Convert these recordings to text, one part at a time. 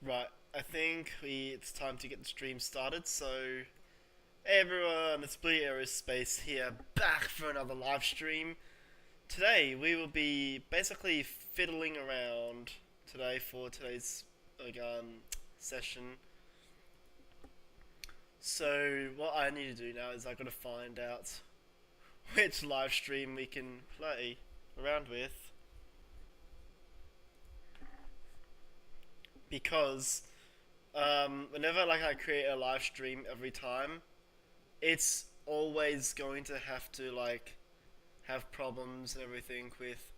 Right, I think it's time to get the stream started. So, hey everyone, it's Blue Aerospace here, back for another live stream. Today we will be basically fiddling around today for today's session. So what I need to do now is I gotta find out which live stream we can play around with because whenever I create a live stream every time, it's always going to have to have problems and everything with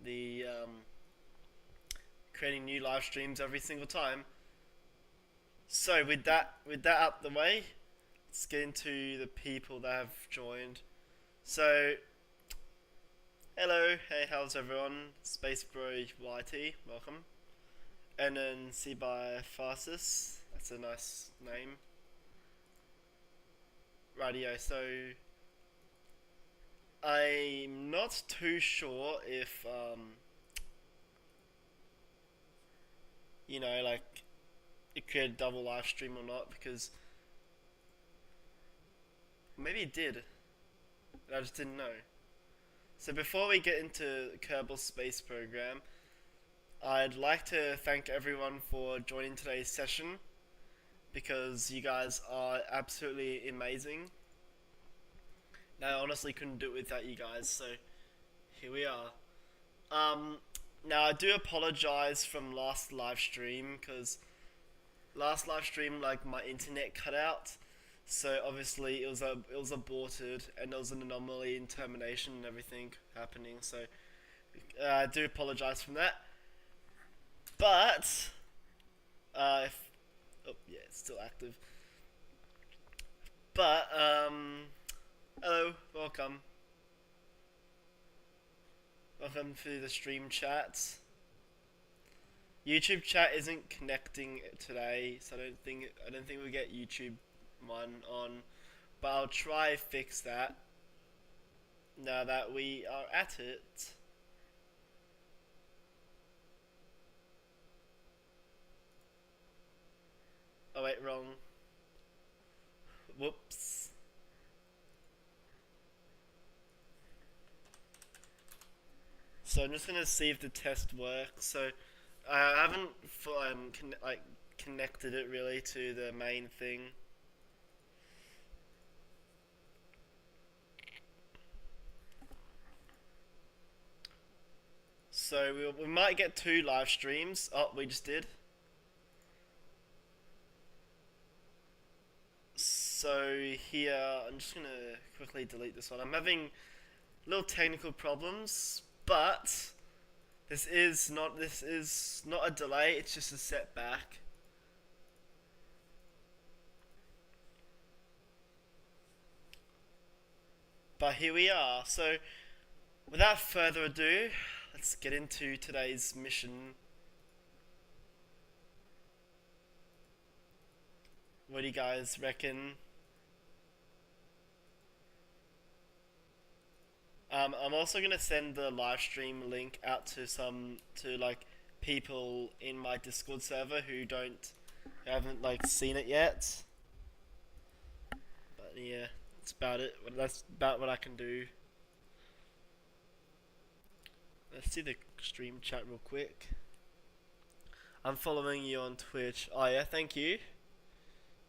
the creating new live streams every single time. So with that out the way, let's get into the people that have joined. So hello, hey, how's everyone? Space Bro YT, welcome. And then Seaby Farsis, that's a nice name. Radio, so I'm not too sure if it created a double live stream or not, because maybe it did. I just didn't know. So before we get into Kerbal Space Program, I'd like to thank everyone for joining today's session because you guys are absolutely amazing. Now I honestly couldn't do it without you guys, so here we are. Now I do apologize from last live stream because last live stream my internet cut out, so obviously it was aborted and there was an anomaly in termination and everything happening. So I do apologize from that. But if oh yeah, it's still active. But hello, welcome. Welcome to the stream chat. YouTube chat isn't connecting today, so I don't think we'll get YouTube one on. But I'll try fix that now that we are at it. Oh wait, wrong. Whoops. So I'm just gonna see if the test works. So I haven't connected it really to the main thing. So we might get 2 live streams. Oh, we just did. So here, I'm just gonna quickly delete this one. I'm having little technical problems, but this is not a delay. It's just a setback. But here we are. So without further ado, let's get into today's mission. What do you guys reckon? I'm also gonna send the live stream link out to people in my Discord server who haven't seen it yet. But yeah, that's about it. That's about what I can do. Let's see the stream chat real quick. I'm following you on Twitch. Oh yeah, thank you.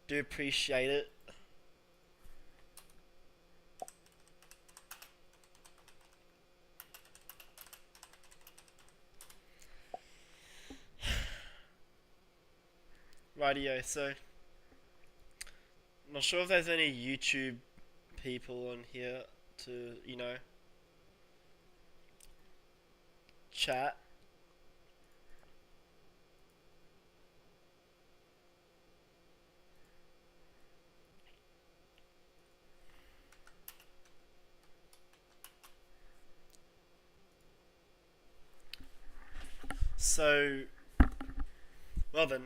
Do appreciate it. Rightio, so not sure if there's any YouTube people on here to, chat. So, well then.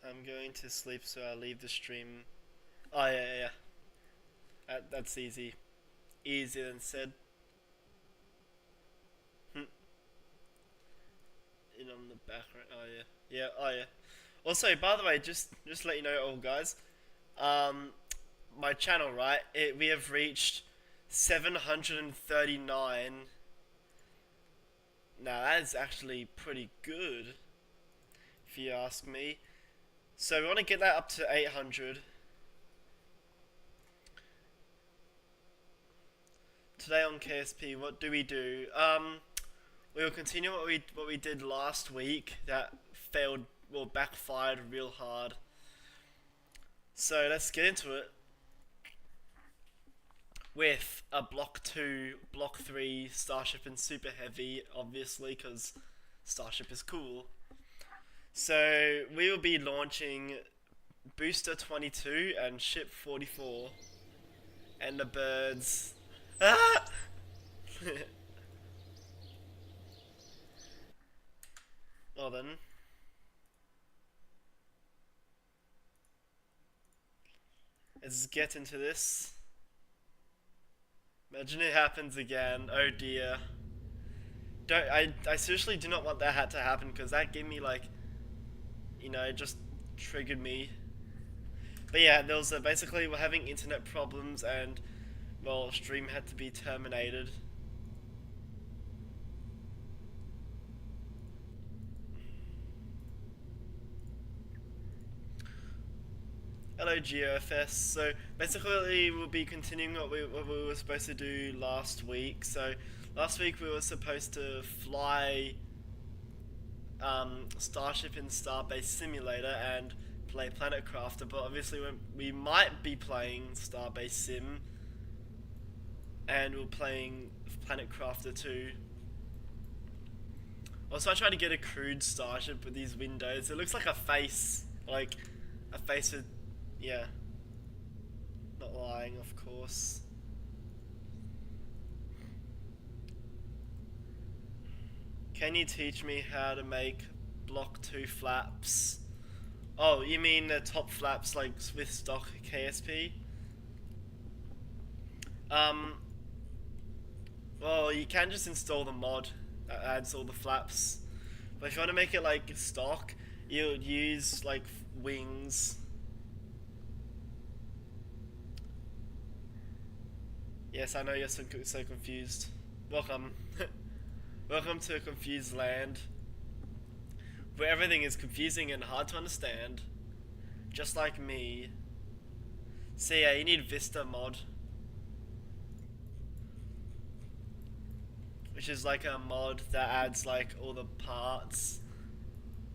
I'm going to sleep, so I'll leave the stream. Oh yeah, yeah, yeah. That's easy. Easier than said. Hmm. In on the background. Oh yeah, yeah. Oh yeah. Also, by the way, just to let you know, all guys. Um, my channel, right? We have reached 739. Now that is actually pretty good, if you ask me. So we want to get that up to 800. Today on KSP, what do we do? We will continue what we did last week. That failed, well, backfired real hard. So let's get into it with a Block 2, Block 3, Starship and Super Heavy, obviously, because Starship is cool. So we will be launching Booster 22 and Ship 44. And the birds. Ah! Well then. Let's get into this. Imagine it happens again. Oh dear. I seriously do not want that to happen because that gave me like, it just triggered me. But yeah, there was basically we're having internet problems and well, stream had to be terminated. Hello GeoFS. So basically we'll be continuing what we were supposed to do last week. So last week we were supposed to fly Starship in Starbase Simulator and play Planet Crafter, but obviously we might be playing Starbase Sim and we're playing Planet Crafter too. Also, I tried to get a crude Starship with these windows. It looks like a face, like a face with, yeah, not lying, of course. Can you teach me how to make Block 2 flaps? Oh, you mean the top flaps like with stock KSP? Um, well, you can just install the mod that adds all the flaps. But if you want to make it like stock, you would use like wings. Yes, I know you're so confused. Welcome. Welcome to a confused land. Where everything is confusing and hard to understand. Just like me. So yeah, you need Vista mod. Which is like a mod that adds like all the parts.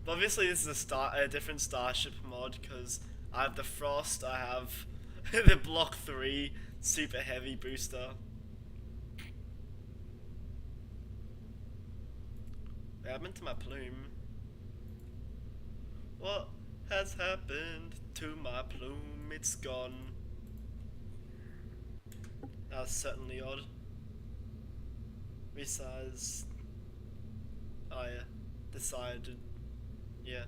But obviously this is a different Starship mod because I have the Frost, I have the Block 3 Super Heavy booster. What happened to my plume? What has happened to my plume? It's gone. That was certainly odd. Resize. Oh yeah. Decided. Yeah.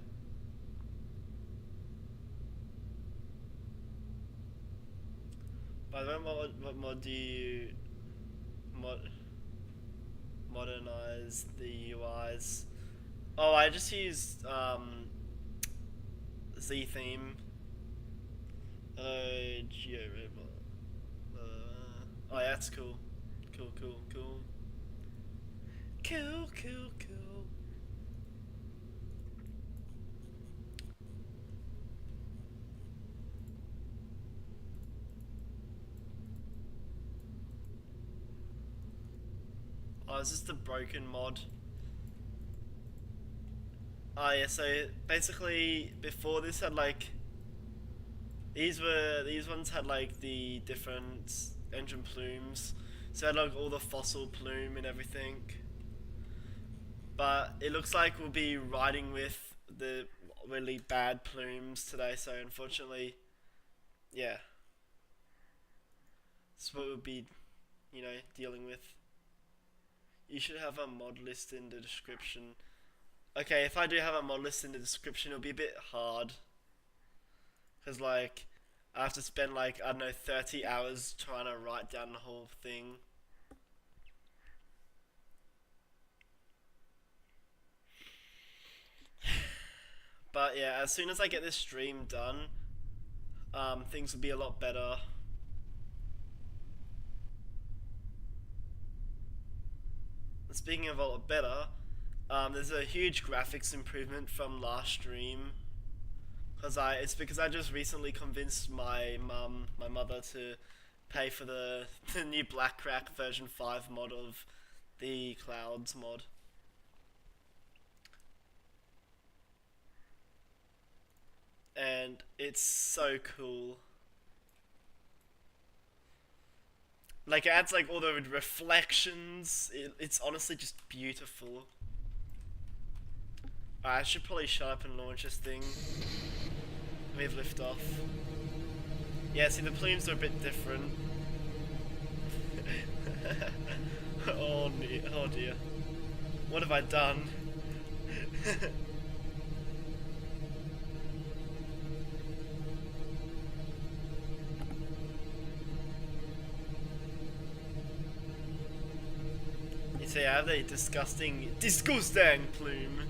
By the way, what mod do you modernize the UIs? Oh, I just use Z theme. Geo. Oh, yeah, that's cool. Cool. Cool. Oh, is this the broken mod? Oh yeah, so basically before this had like these ones had like the different engine plumes. So it had like all the fossil plume and everything. But it looks like we'll be riding with the really bad plumes today, so unfortunately, yeah. That's what we'll be, dealing with. You should have a mod list in the description. Okay, if I do have a mod list in the description, it'll be a bit hard. Cause like I have to spend like I don't know 30 hours trying to write down the whole thing. But yeah, as soon as I get this stream done, things will be a lot better. Speaking of a lot better, there's a huge graphics improvement from last stream. It's because I just recently convinced my mother, to pay for the new Blackcrack version 5 mod of the Clouds mod. And it's so cool. Like it adds like all the reflections. It's honestly just beautiful. Alright, I should probably shut up and launch this thing. We have liftoff. Yeah, see the plumes are a bit different. Oh dear, oh dear. What have I done? You see, I have a disgusting plume.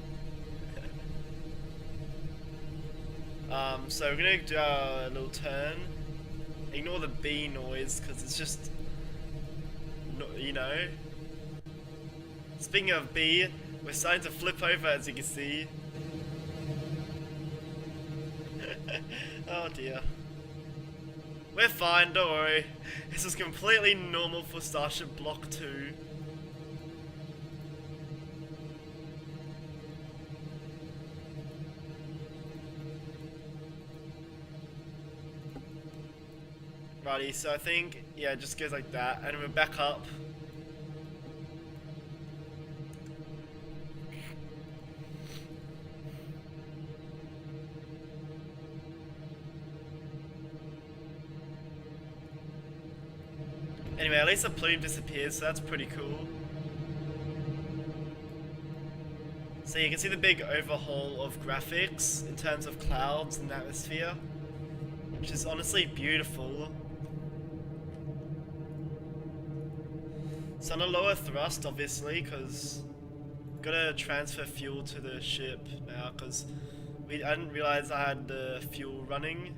So we're gonna do a little turn. Ignore the bee noise, because it's just, you know. Speaking of bee, we're starting to flip over, as you can see. Oh dear. We're fine, don't worry. This is completely normal for Starship Block 2. Righty, so I think, yeah, it just goes like that, and we're back up. Anyway, at least the plume disappears, so that's pretty cool. So you can see the big overhaul of graphics in terms of clouds and atmosphere, which is honestly beautiful. So on a lower thrust, obviously, because gotta transfer fuel to the ship now, because I didn't realize I had the fuel running.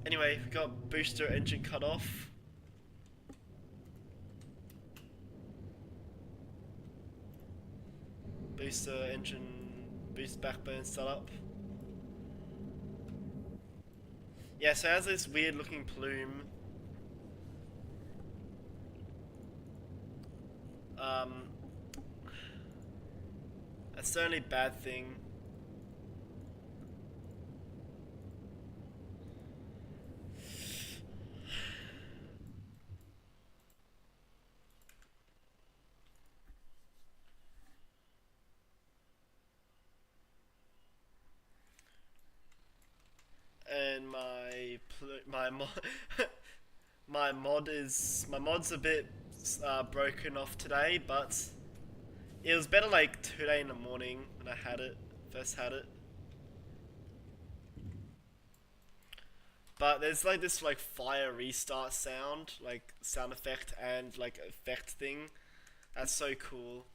Anyway, we got booster engine cut off. Booster engine, boost backbone setup. Yeah, so it has this weird looking plume. That's certainly a bad thing. And my mod my mod's a bit broken off today, but it was better like today in the morning when I first had it. But there's like this like fire restart sound, like sound effect and like effect thing. That's so cool.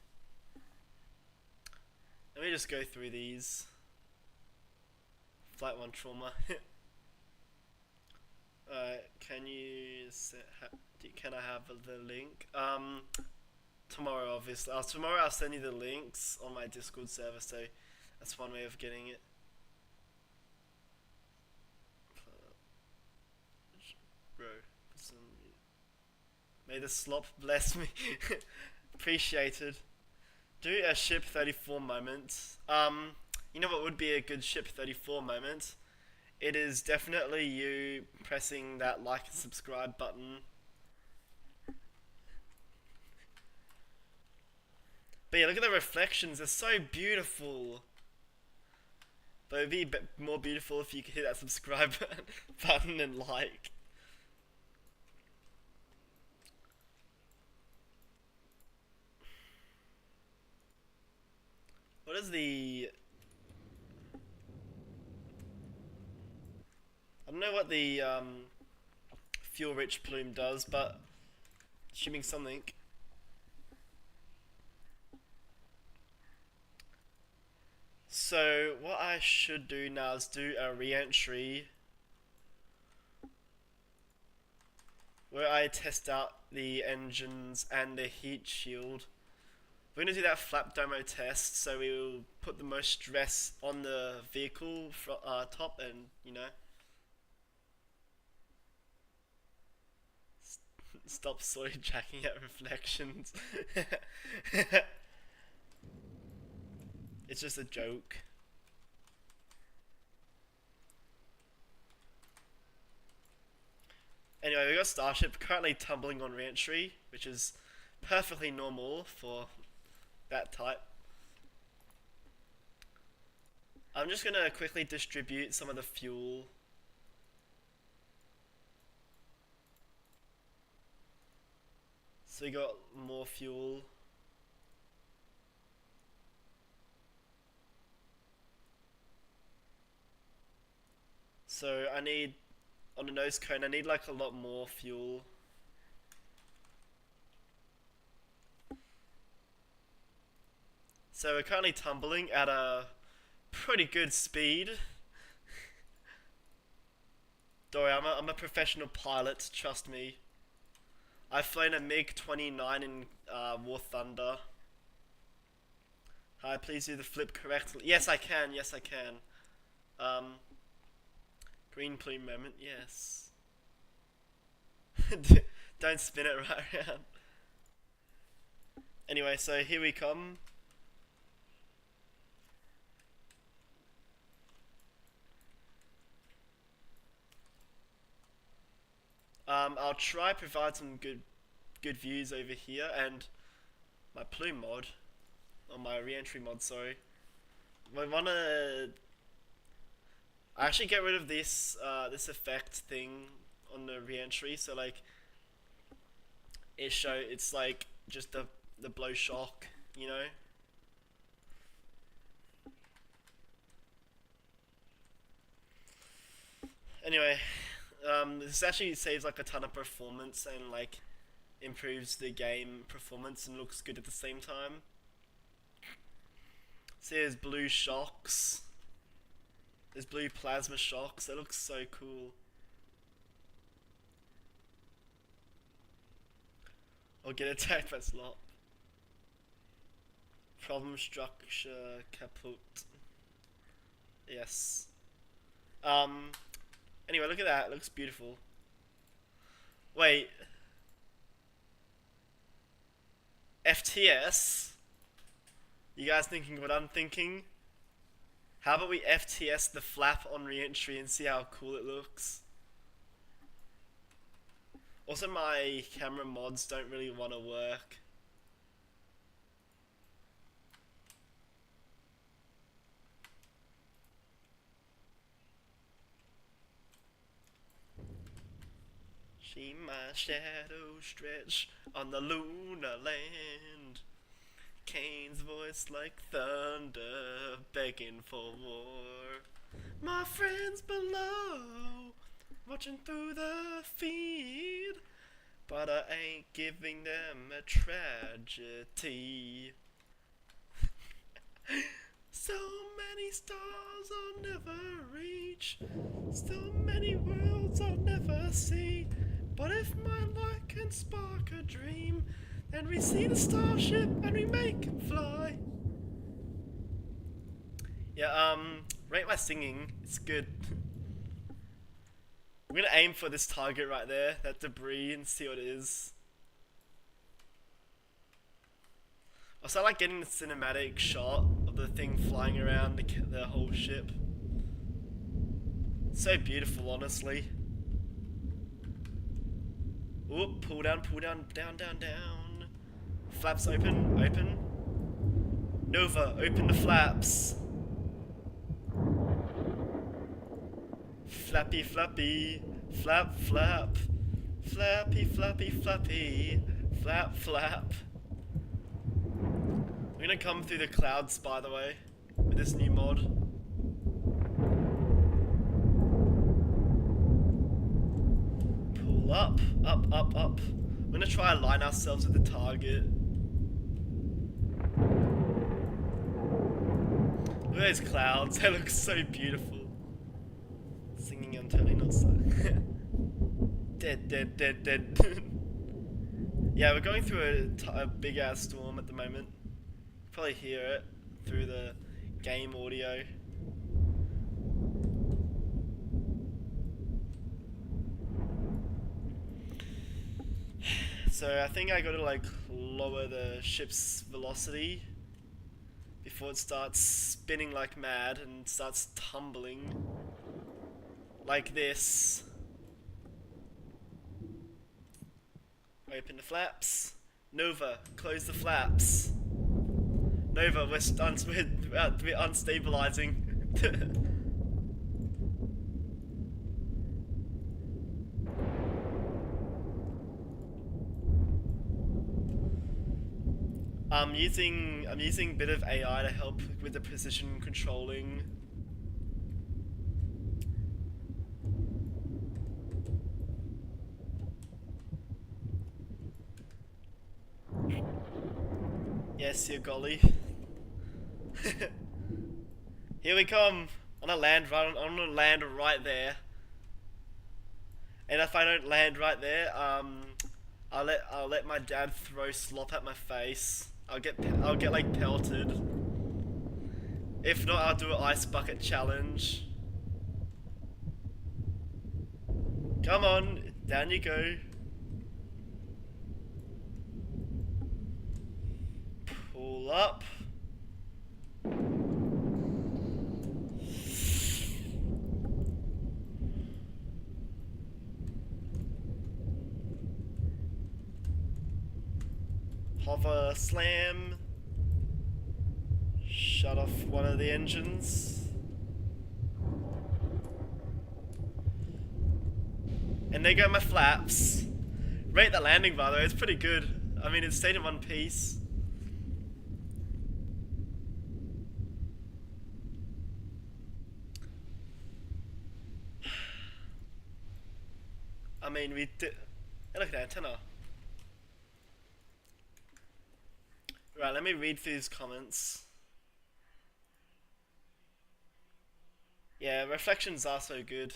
Let me just go through these. Flight 1 trauma. Can you can I have the link? Tomorrow, obviously. Tomorrow I'll send you the links on my Discord server, so that's one way of getting it. Bro, may the slop bless me. Appreciated. Do a ship 34 moment. You know what would be a good ship 34 moment? It is definitely you pressing that like and subscribe button. But yeah, look at the reflections, they're so beautiful. But it'd be a bit more beautiful if you could hit that subscribe button and like. What is the... I don't know what the fuel rich plume does, but assuming something. So what I should do now is do a re-entry where I test out the engines and the heat shield. We're going to do that flap domo test, so we will put the most stress on the vehicle top and, you know, stop soy jacking at reflections. It's just a joke. Anyway, we got Starship currently tumbling on re-entry, which is perfectly normal for that type. I'm just gonna quickly distribute some of the fuel. So we got more fuel. So I need, on the nose cone, I need like a lot more fuel. So we're currently tumbling at a pretty good speed. Don't worry, I'm a professional pilot, trust me. I've flown a MiG-29 in War Thunder. Hi, please do the flip correctly. Yes, I can. Yes, I can. Green plume moment. Yes. Don't spin it right around. Anyway, so here we come. I'll try provide some good views over here and my plume mod, or my re-entry mod, sorry. I wanna actually get rid of this this effect thing on the re-entry, so like it's like just the blow shock, you know. Anyway, this actually saves like a ton of performance and like improves the game performance and looks good at the same time. See, there's blue shocks. There's blue plasma shocks. That looks so cool. Or get attacked by slop. Problem structure kaput. Yes. Anyway, look at that. It looks beautiful. Wait. FTS? You guys thinking what I'm thinking? How about we FTS the flap on re-entry and see how cool it looks? Also, my camera mods don't really want to work. See my shadow stretch on the lunar land. Kane's voice like thunder, begging for war. My friends below, watching through the feed, but I ain't giving them a tragedy. So many stars I'll never reach, so many worlds I'll never see. But if my light can spark a dream, then we see the starship and we make him fly. Yeah, rate my singing, it's good. I'm gonna aim for this target right there, that debris, and see what it is. Also, I like getting the cinematic shot of the thing flying around the whole ship. So beautiful, honestly. Oop, pull down, down, down, down. Flaps open, open. Nova, open the flaps. Flappy, flappy, flap, flap. Flappy, flappy, flappy, flap, flap. We're gonna come through the clouds, by the way, with this new mod. Pull up, up, up, up. We're gonna try and align ourselves with the target. Look at those clouds, they look so beautiful. Singing, I'm totally not so. Dead, dead, dead, dead. Yeah, we're going through a big ass storm at the moment. Probably hear it through the game audio. So I think I gotta like lower the ship's velocity before it starts spinning like mad and starts tumbling like this. Open the flaps. Nova, close the flaps. Nova, we're unstabilizing. I'm using a bit of AI to help with the position controlling. Yes, your golly. Here we come. I'm gonna land right there. And if I don't land right there, I'll let my dad throw slop at my face. I'll get like pelted. If not, I'll do an ice bucket challenge. Come on, down you go. Pull up. Hover slam. Shut off one of the engines. And there go my flaps. Rate the landing, by the way, it's pretty good. I mean, it stayed in one piece. I mean, we did. Hey, look at that antenna. Right, let me read through these comments. Yeah, reflections are so good.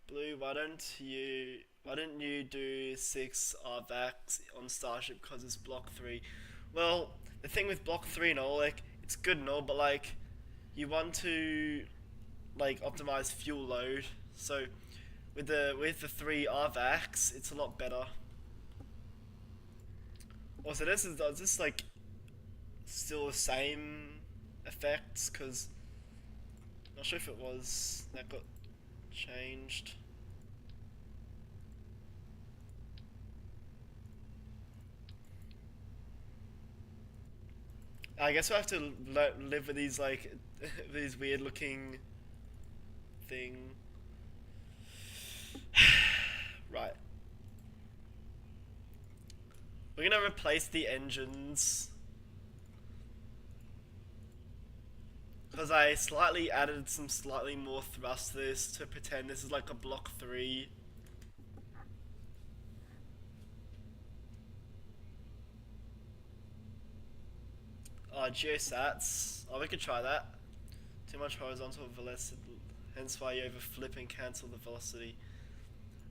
Blue, why don't you do 6 RVACs on Starship because it's block 3? Well, the thing with block 3 and all, like, it's good and all, but like, you want to like optimize fuel load. So with the 3 RVACs, it's a lot better. Also, is this like still the same effects? Because I'm not sure if it was that got changed. I guess we'll have to live with these like these weird looking thing. Right. We're gonna replace the engines because I slightly added some slightly more thrust to this to pretend this is like a block 3. Geosats. Oh, we could try that. Too much horizontal velocity, hence why you overflip and cancel the velocity.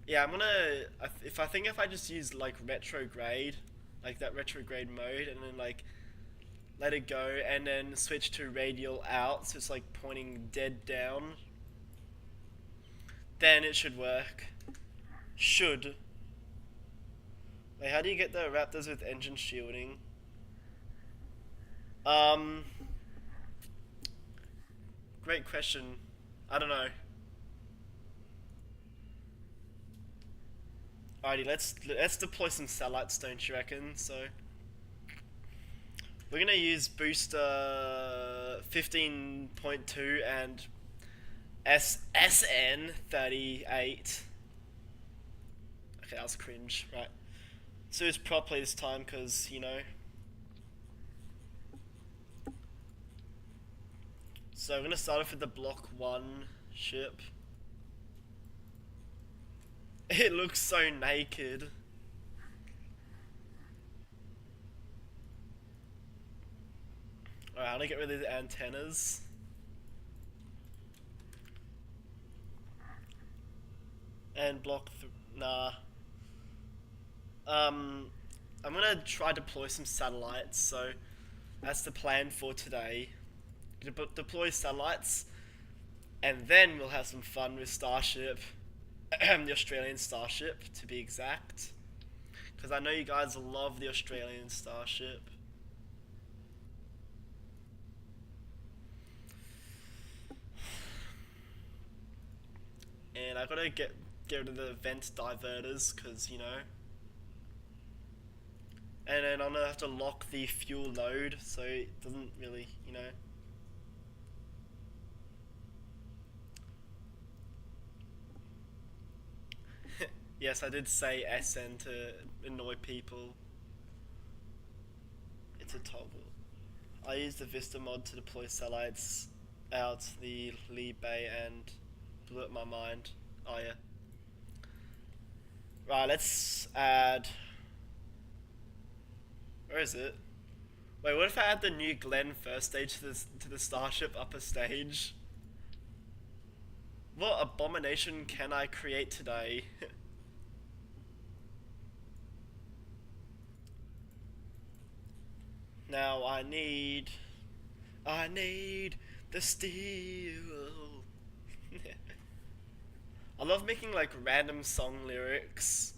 Yeah, I'm gonna. If I just use like retrograde, like that retrograde mode, and then like let it go, and then switch to radial out, so it's like pointing dead down, then it should work. Should. Wait, how do you get the Raptors with engine shielding? Great question. I don't know. Alrighty, let's deploy some satellites, don't you reckon? So we're gonna use booster 15.2 and SN 38. Okay, that was cringe. Right. So it's properly this time, cause you know. So we're gonna start off with the Block 1 ship. It looks so naked. Alright, I'm gonna get rid of the antennas. And nah. I'm gonna try deploy some satellites, so that's the plan for today. Deploy satellites, and then we'll have some fun with Starship. The Australian Starship, to be exact. Because I know you guys love the Australian Starship. And I gotta get rid of the vent diverters, because, you know. And then I'm gonna have to lock the fuel load, so it doesn't really, you know. Yes, I did say SN to annoy people. It's a toggle. I used the Vista mod to deploy satellites out the lee bay and blew up my mind. Oh yeah. Right, let's add... Where is it? Wait, what if I add the new Glen first stage to the Starship upper stage? What abomination can I create today? Now I need the steel. I love making like random song lyrics.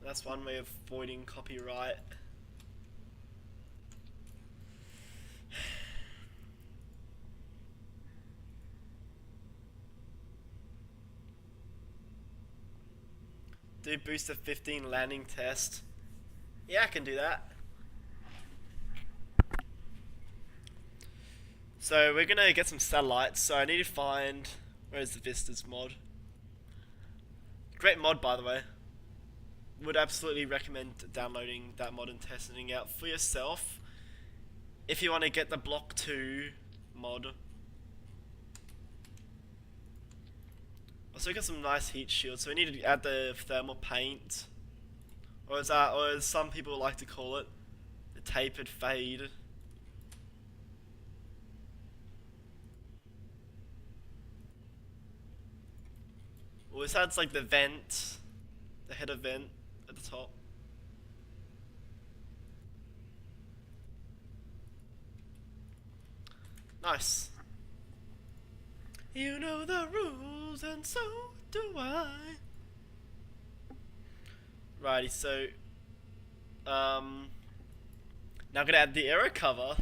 That's one way of avoiding copyright. Do booster 15 landing test. Yeah, I can do that. So we're gonna get some satellites, so I need to find... Where's the Vistas mod? Great mod, by the way. Would absolutely recommend downloading that mod and testing it out for yourself. If you want to get the Block 2 mod. Also got some nice heat shields, so we need to add the thermal paint. Or as some people like to call it, the tapered fade. Well, this adds like the vent, the header vent at the top. Nice. You know the rules, and so do I. Righty, so now I'm gonna add the aero cover,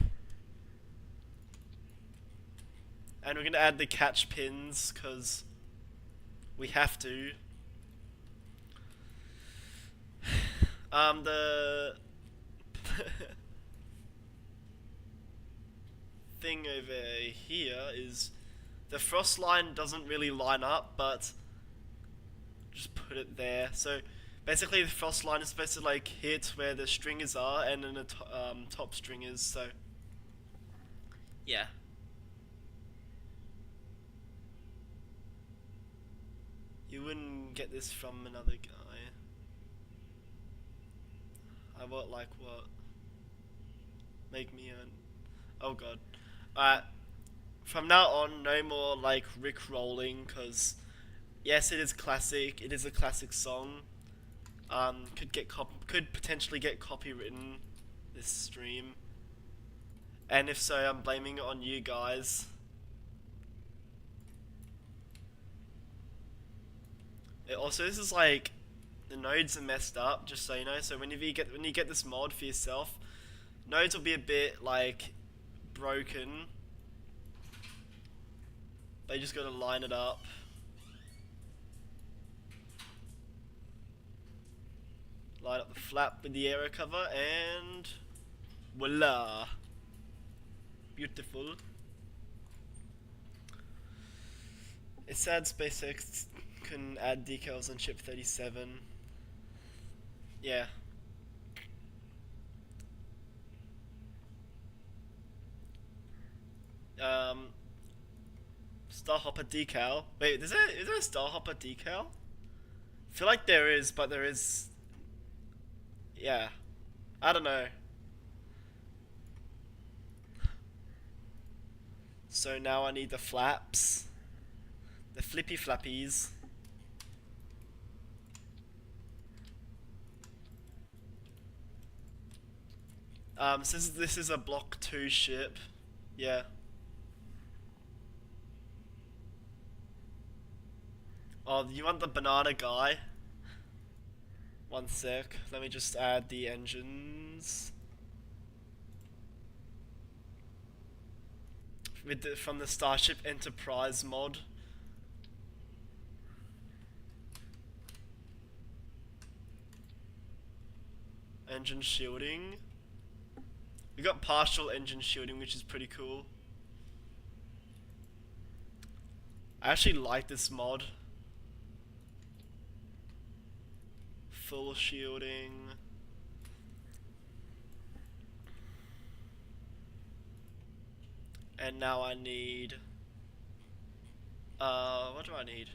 and we're gonna add the catch pins because we have to. The thing over here is the frost line doesn't really line up, but just put it there. So basically the frost line is supposed to like hit where the stringers are and then the top stringers, so yeah. You wouldn't get this from another guy. I want like what? Make me earn. Oh god. Alright. From now on, no more like Rick rolling, cause yes, it is classic. It is a classic song. Could potentially get copywritten this stream, and if so, I'm blaming it on you guys. Also, this is like the nodes are messed up, just so you know. So when you get this mod for yourself, nodes will be a bit like broken. They just gotta line it up. Line up the flap with the aero cover and voila. Beautiful. It's sad SpaceX couldn't add decals on ship 37. Yeah. Um, Starhopper decal. Wait, is there a Starhopper decal? I feel like there is, but there is. Yeah. I don't know. So now I need the flaps. The flippy flappies. Since this is a Block 2 ship, yeah. Oh, you want the banana guy? One sec, let me just add the engines. From the Starship Enterprise mod. Engine shielding. We got partial engine shielding, which is pretty cool. I actually like this mod. Full shielding. And now I need... what do I need?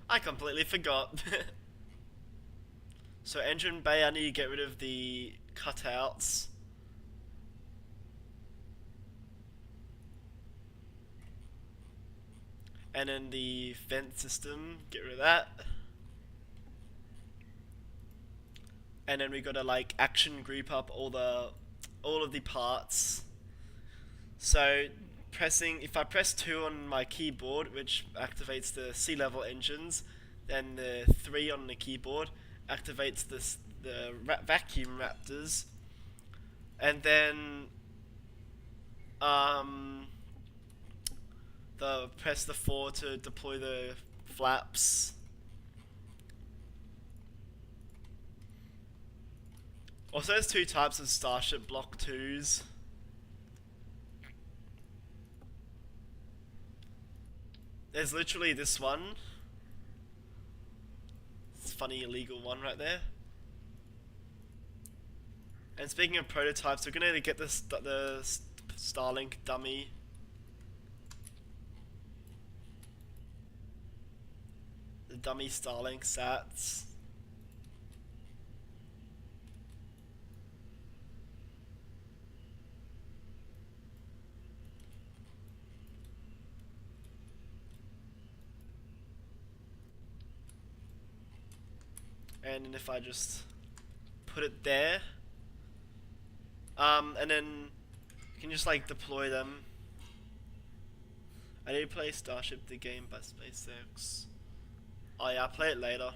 I completely forgot. So engine bay, I need to get rid of the cutouts. And then the vent system, get rid of that. And then we gotta like action group up all of the parts. So if I press 2 on my keyboard, which activates the sea level engines, then the 3 on the keyboard activates the vacuum raptors, and then press the 4 to deploy the flaps. Also, there's 2 types of Starship Block 2s. There's literally this one. It's a funny illegal one right there. And speaking of prototypes, we're gonna get the Starlink dummy. The dummy Starlink sats. And then if I just put it there, and then you can just like deploy them. I need to play Starship the game by SpaceX. Oh yeah, I'll play it later.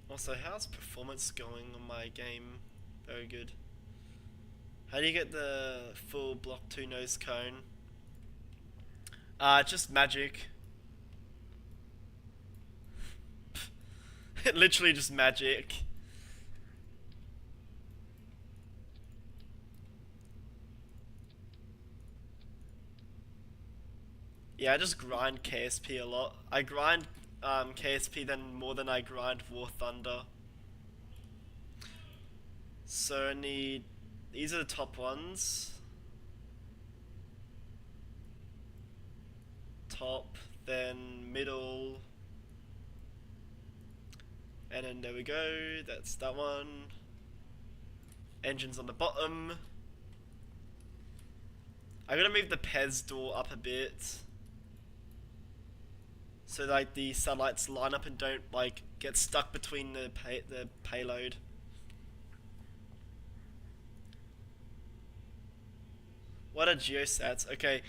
Also, how's performance going on my game? Very good. How do you get the full Block 2 nose cone? Just magic. Literally just magic. Yeah, I just grind KSP a lot. I grind KSP then more than I grind War Thunder. So I need... These are the top ones. Top, then middle. And then there we go, that's that one. Engines on the bottom. I gotta move the PES door up a bit, so like the satellites line up and don't like get stuck between the payload. What are geosats? Okay,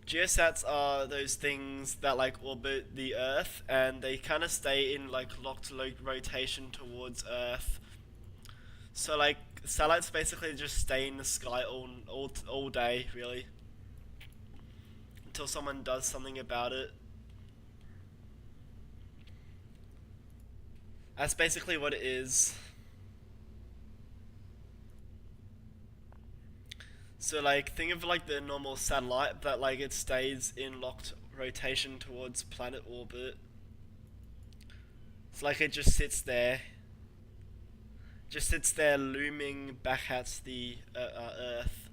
geosats are those things that like orbit the Earth, and they kind of stay in like locked rotation towards Earth. So like satellites basically just stay in the sky all day, really, until someone does something about it. That's basically what it is. So like, think of like the normal satellite, but like it stays in locked rotation towards planet orbit. It's like it just sits there. Just sits there looming back at the Earth.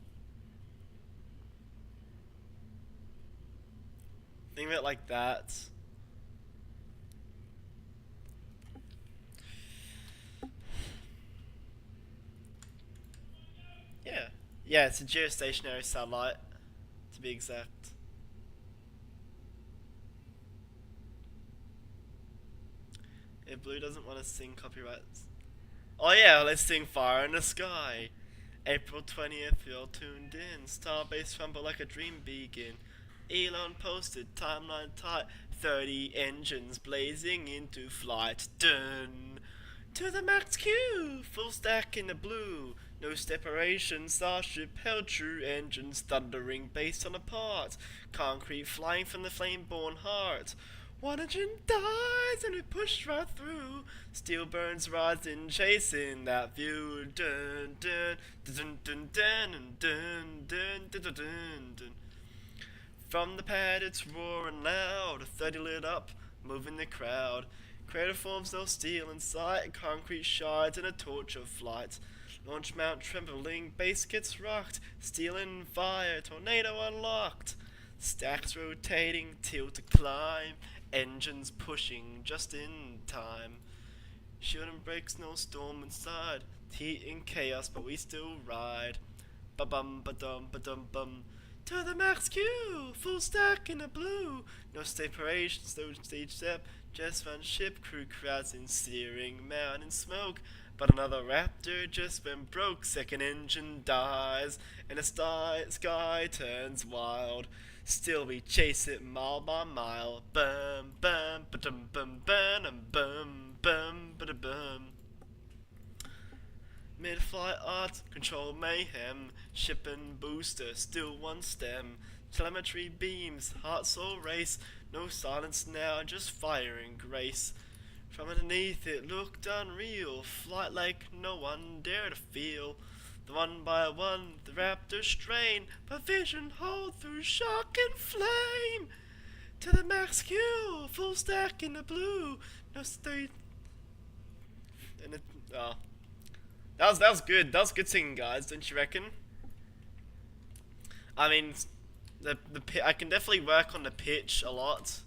Think of it like that. Yeah. Yeah, it's a geostationary satellite, to be exact. If Blue doesn't want to sing copyrights. Oh yeah, let's sing Fire in the Sky. April 20th, you're tuned in. Starbase rumble like a dream begin. Elon posted, timeline tight. 30 engines blazing into flight. Dun! To the max Q! Full stack in the blue. No separation, Starship held true. Engines thundering based on a part. Concrete flying from the flame-born heart. One engine dies and we push right through. Steel burns rising, chasing that view. Dun dun dun dun dun dun dun dun dun dun dun. From the pad it's roaring loud. 30 lit up, moving the crowd. Crater forms, no steel in sight. Concrete shards and a torch of flight. Launch mount trembling, base gets rocked. Steel in fire, tornado unlocked. Stacks rotating, tilt to climb. Engines pushing just in time. Shielding brakes, no storm inside. Heat and chaos, but we still ride. Ba-bum, ba-dum, ba-dum, bum. To the max Q, full stack in the blue. No separations, no stage step. Just one ship, crew crowds in searing mountain smoke. But another Raptor just went broke. Second engine dies, and the sky turns wild. Still we chase it mile by mile. Bum bum ba-dum bum bum bum bum ba-da bum. Mid-flight art, control mayhem. Ship and booster, still one stem. Telemetry beams, heart soul race. No silence now, just firing grace. From underneath it looked unreal. Flight like no one dared to feel. The one by one, the raptors strain, but vision hold through shock and flame. To the max Q, full stack in the blue. No state. And it, that was good. That was good singing, guys. Don't you reckon? I mean, I can definitely work on the pitch a lot.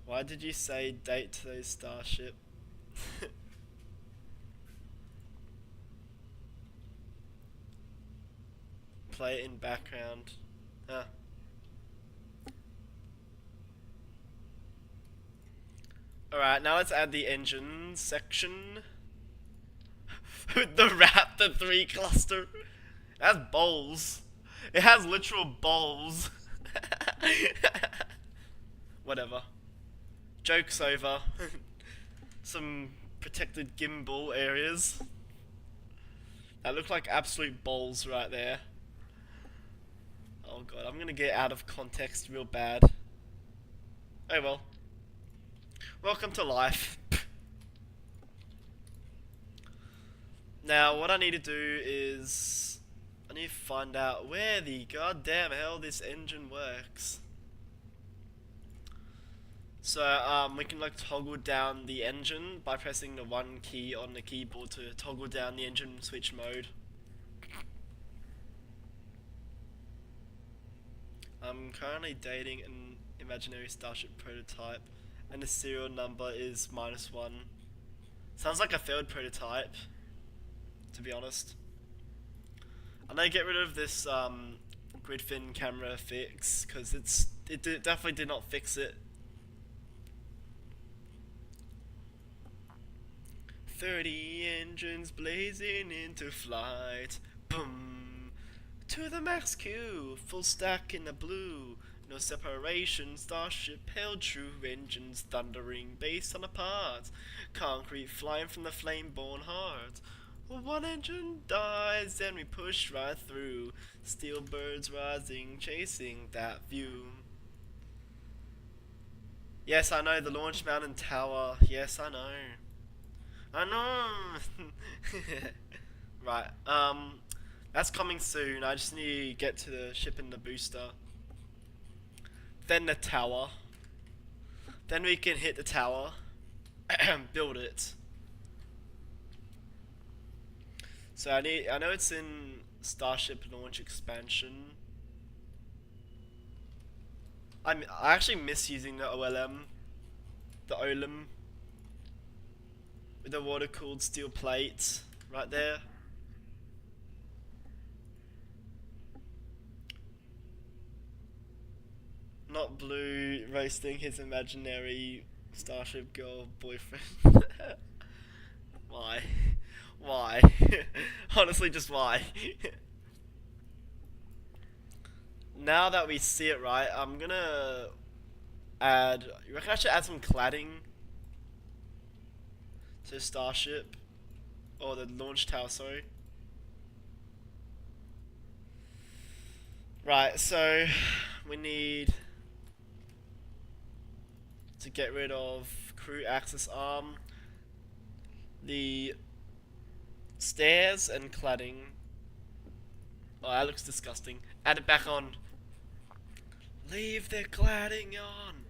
Why did you say date today's Starship? Play it in background. Huh. Alright, now let's add the engine section. The Raptor 3 cluster. It has bowls. It has literal bowls. Whatever. Joke's over. Some protected gimbal areas. That look like absolute bowls right there. Oh god, I'm gonna get out of context real bad. Oh well. Welcome to life. Now, what I need to do is I need to find out where the goddamn hell this engine works. So, we can like toggle down the engine by pressing the 1 key on the keyboard to toggle down the engine switch mode. I'm currently dating an imaginary Starship prototype, and the serial number is -1. Sounds like a failed prototype, to be honest. I'm gonna get rid of this grid fin camera fix, because it definitely did not fix it. 30 engines blazing into flight. Boom. To the max Q, full stack in the blue. No separation, starship held true, engines thundering, base on apart, concrete flying from the flame-born heart. One engine dies, then we push right through, steel birds rising, chasing that view. Yes, I know, the Launch Mountain Tower, yes, I know. I know! Right, that's coming soon, I just need to get to the ship in the booster. Then the tower. Then we can hit the tower and build it. So I know it's in Starship Launch Expansion. I actually miss using the OLM, the OLM, with the water cooled steel plate right there. Not Blue roasting his imaginary Starship girl boyfriend. Why? Why? Honestly, just why? Now that we see it right, I'm gonna add. You reckon I should add some cladding to Starship? Or the launch tower, sorry. Right, so we need to get rid of crew access arm, the stairs and cladding. Oh, that looks disgusting. Add it back on. Leave the cladding on.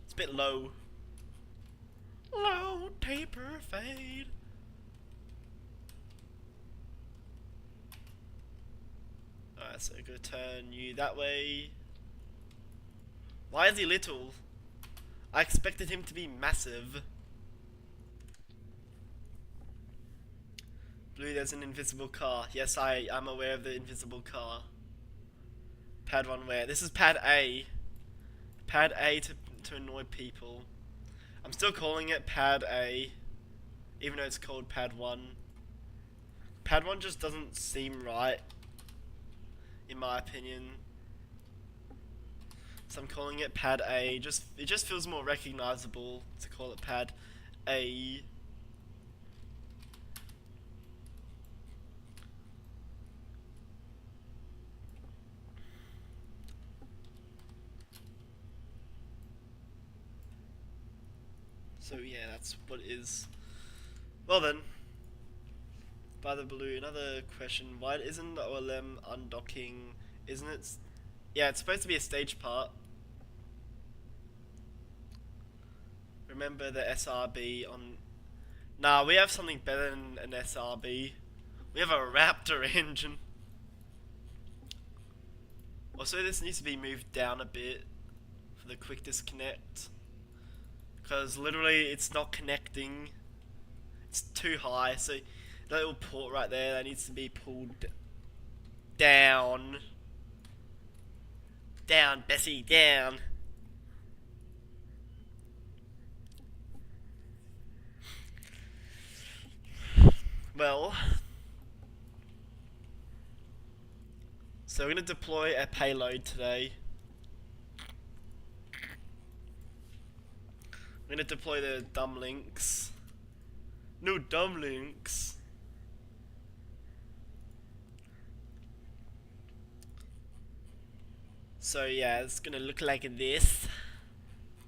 It's a bit low. Low taper fade. Alright, so go turn you that way. Why is he little? I expected him to be massive. Blue, there's an invisible car. Yes, I'm aware of the invisible car. Pad 1 where? This is pad A. Pad A to annoy people. I'm still calling it pad A, even though it's called pad 1. Pad 1 just doesn't seem right, in my opinion. So I'm calling it pad A. It just feels more recognizable to call it pad A. So yeah, that's what it is. Well then, by the blue, another question. Why isn't the OLM undocking? Isn't it? Yeah, it's supposed to be a stage part. Remember the SRB on... Nah, we have something better than an SRB. We have a Raptor engine. Also, this needs to be moved down a bit for the quick disconnect. Because literally, it's not connecting. It's too high, so that little port right there, that needs to be pulled down. Down, Bessie, down. Well, so we're going to deploy a payload today. We're going to deploy the dumb links. No dumb links. So yeah, it's going to look like this.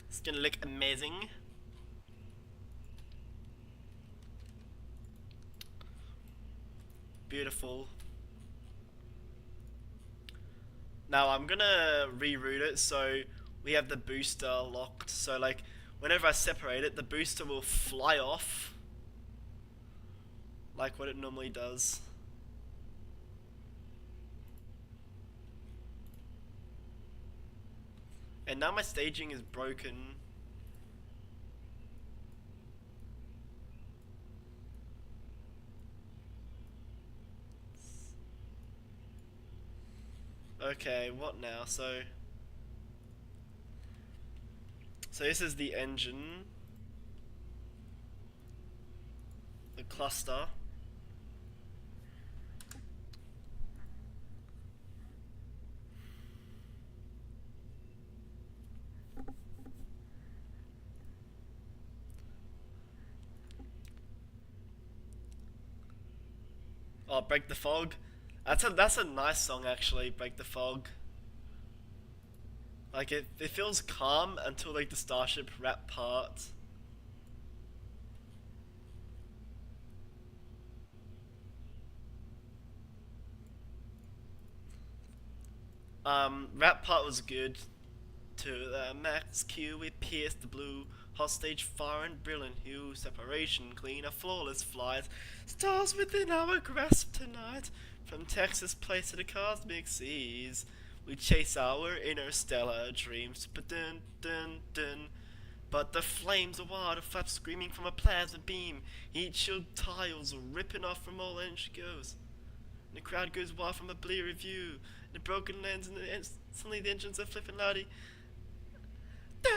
It's going to look amazing. Beautiful. Now I'm gonna reroute it so we have the booster locked, so like whenever I separate it, the booster will fly off like what it normally does. And now my staging is broken. Okay, what now? So this is the engine, the cluster. Oh, Break the Fog. That's a nice song actually. Break the Fog. Like it feels calm until like the Starship rap part. Rap part was good. To the max Q we pierce the blue. Hostage fire and brilliant hue. Separation clean a flawless flight. Stars within our grasp tonight. From Texas place to the cosmic seas. We chase our interstellar dreams. Ba-dun, dun, dun. But the flames of water flap screaming from a plasma beam. Heat shield tiles ripping off from all ends she goes. And the crowd goes wild from a bleary view. And the broken lens and suddenly the engines are flipping loudy. Da,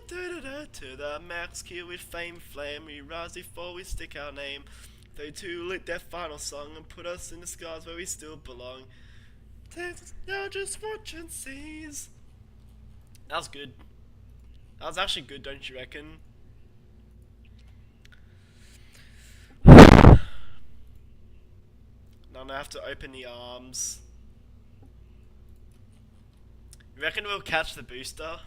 da, da, da, to the max Q with fame flame. We rise before we stick our name. They too lit their final song and put us in the skies where we still belong. Texas now just watch and seize. That was good. That was actually good, don't you reckon? Now I have to open the arms. You reckon we'll catch the booster?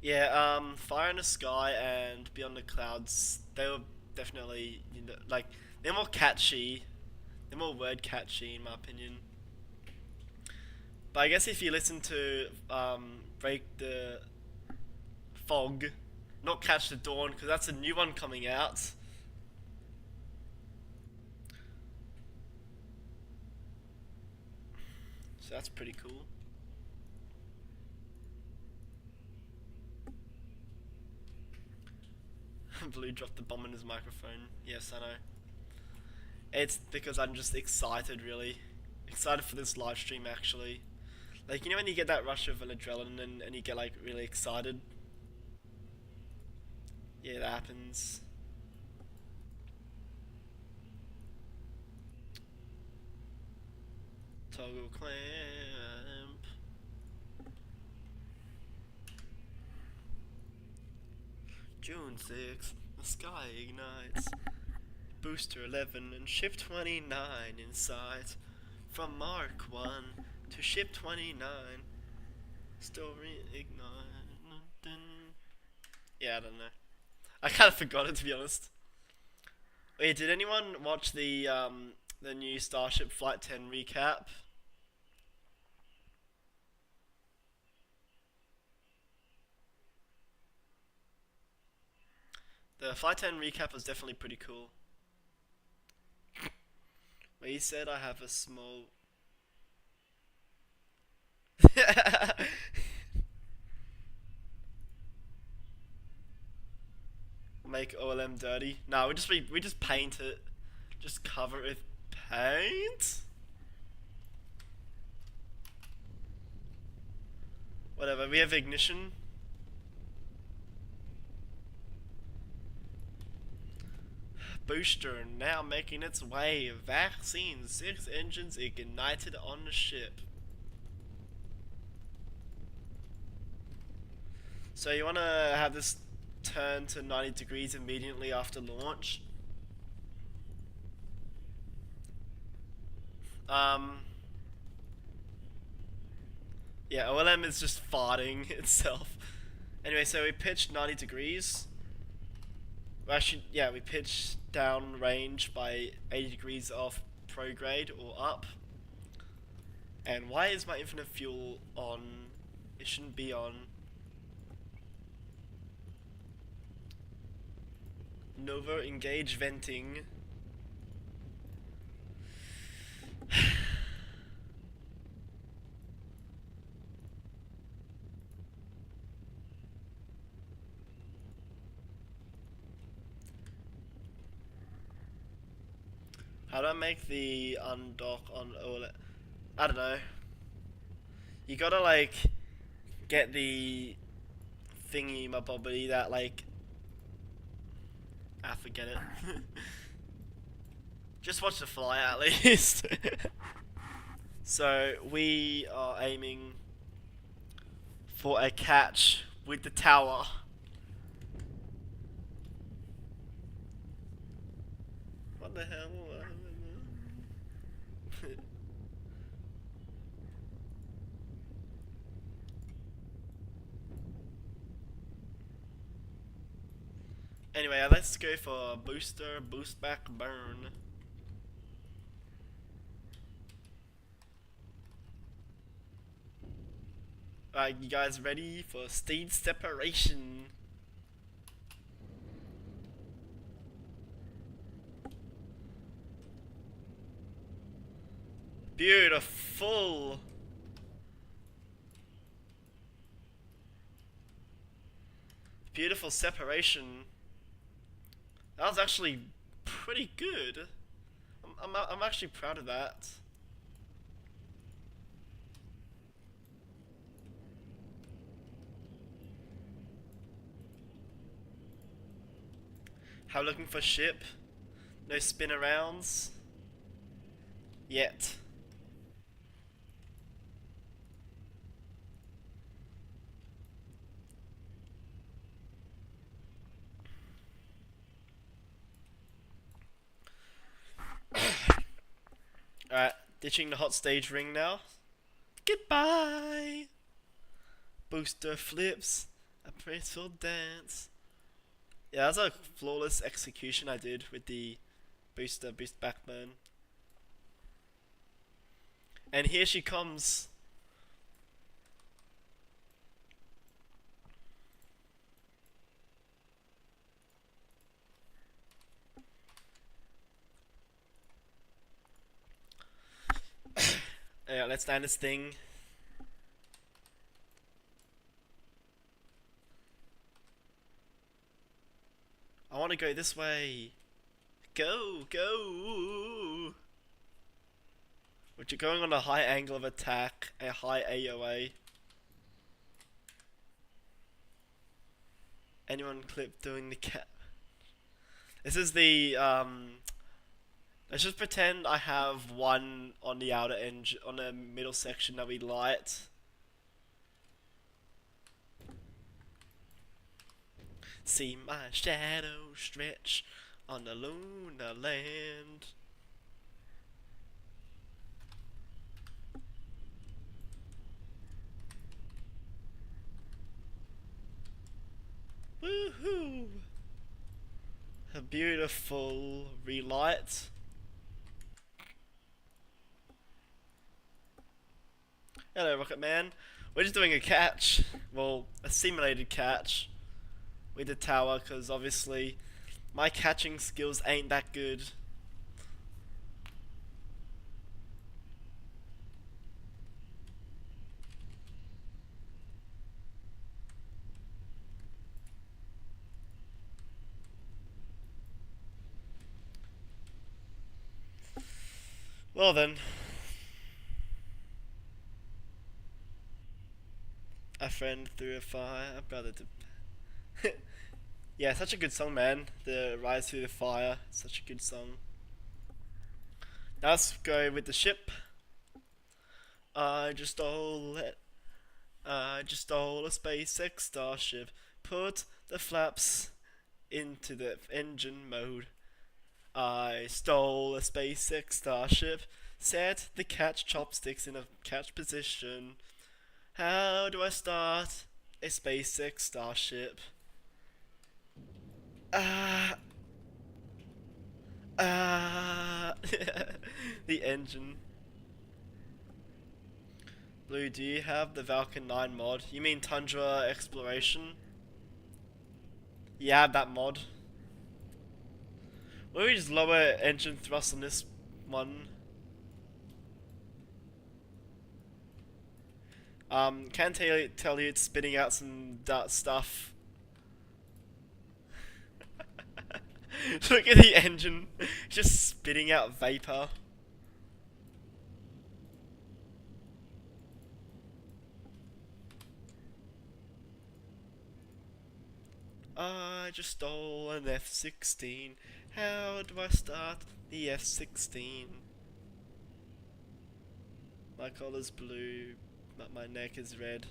Yeah, Fire in the Sky and Beyond the Clouds, they were definitely, like, they're more catchy. They're more word catchy, in my opinion. But I guess if you listen to, Break the Fog, not Catch the Dawn, because that's a new one coming out. So that's pretty cool. Blue dropped the bomb in his microphone. Yes, I know. It's because I'm just excited, really. Excited for this live stream, actually. Like, you know when you get that rush of adrenaline and you get, like, really excited? Yeah, that happens. Toggle clamp. June 6th, the sky ignites. Booster 11 and ship 29 in sight. From Mark 1 to ship 29. Story ignite. Yeah, I don't know. I kind of forgot it, to be honest. Wait, did anyone watch the new Starship Flight 10 recap? The Flight 10 recap was definitely pretty cool. Where he said I have a small... Make OLM dirty. No, we just paint it. Just cover it with paint? Whatever, we have ignition. Booster now making its way. Vaccine 6 engines ignited on the ship. So you want to have this turn to 90 degrees immediately after launch. Yeah, OLM is just farting itself. Anyway, so we pitched 90 degrees. Well, actually, yeah, we pitched down range by 80 degrees off prograde or up. And why is my infinite fuel on? It shouldn't be on. Nova engage venting. How do I make the undock on OLED? I don't know. You gotta like get the thingy my bobbity that like forget it. Just watch the fly at least. So we are aiming for a catch with the tower. What the hell? Anyway, let's go for booster, boost back, burn. Alright, you guys ready for stage separation? Beautiful! Beautiful separation. That was actually pretty good. I'm actually proud of that. How looking for ship? No spin arounds? Yet. Alright, ditching the hot stage ring now. Goodbye! Booster flips, a graceful dance. Yeah, that's a flawless execution I did with the booster, boost backburn. And here she comes. Yeah, let's land this thing. I want to go this way. Go, go! Which you're going on a high angle of attack, a high AOA. Anyone clip doing the cat? This is the let's just pretend I have one on the outer edge, on the middle section that we light. See my shadow stretch on the lunar land. Woohoo! A beautiful relight. Hello, Rocket Man. We're just doing a catch. Well, a simulated catch with the tower, because obviously my catching skills ain't that good. Well then. A friend through a fire, a brother to... Yeah, such a good song, man. The Rise Through the Fire, such a good song. Now let's go with the ship. I just stole it. I just stole a SpaceX starship. Put the flaps into the engine mode. I stole a SpaceX starship. Set the catch chopsticks in a catch position. How do I start a SpaceX starship? The engine. Blue, do you have the Valken 9 mod? You mean Tundra Exploration? Yeah, that mod. Why don't we just lower engine thrust on this one? Can tell you it's spitting out some stuff. Look at the engine, just spitting out vapor. I just stole an F-16. How do I start the F-16? My collar's blue, but my neck is red.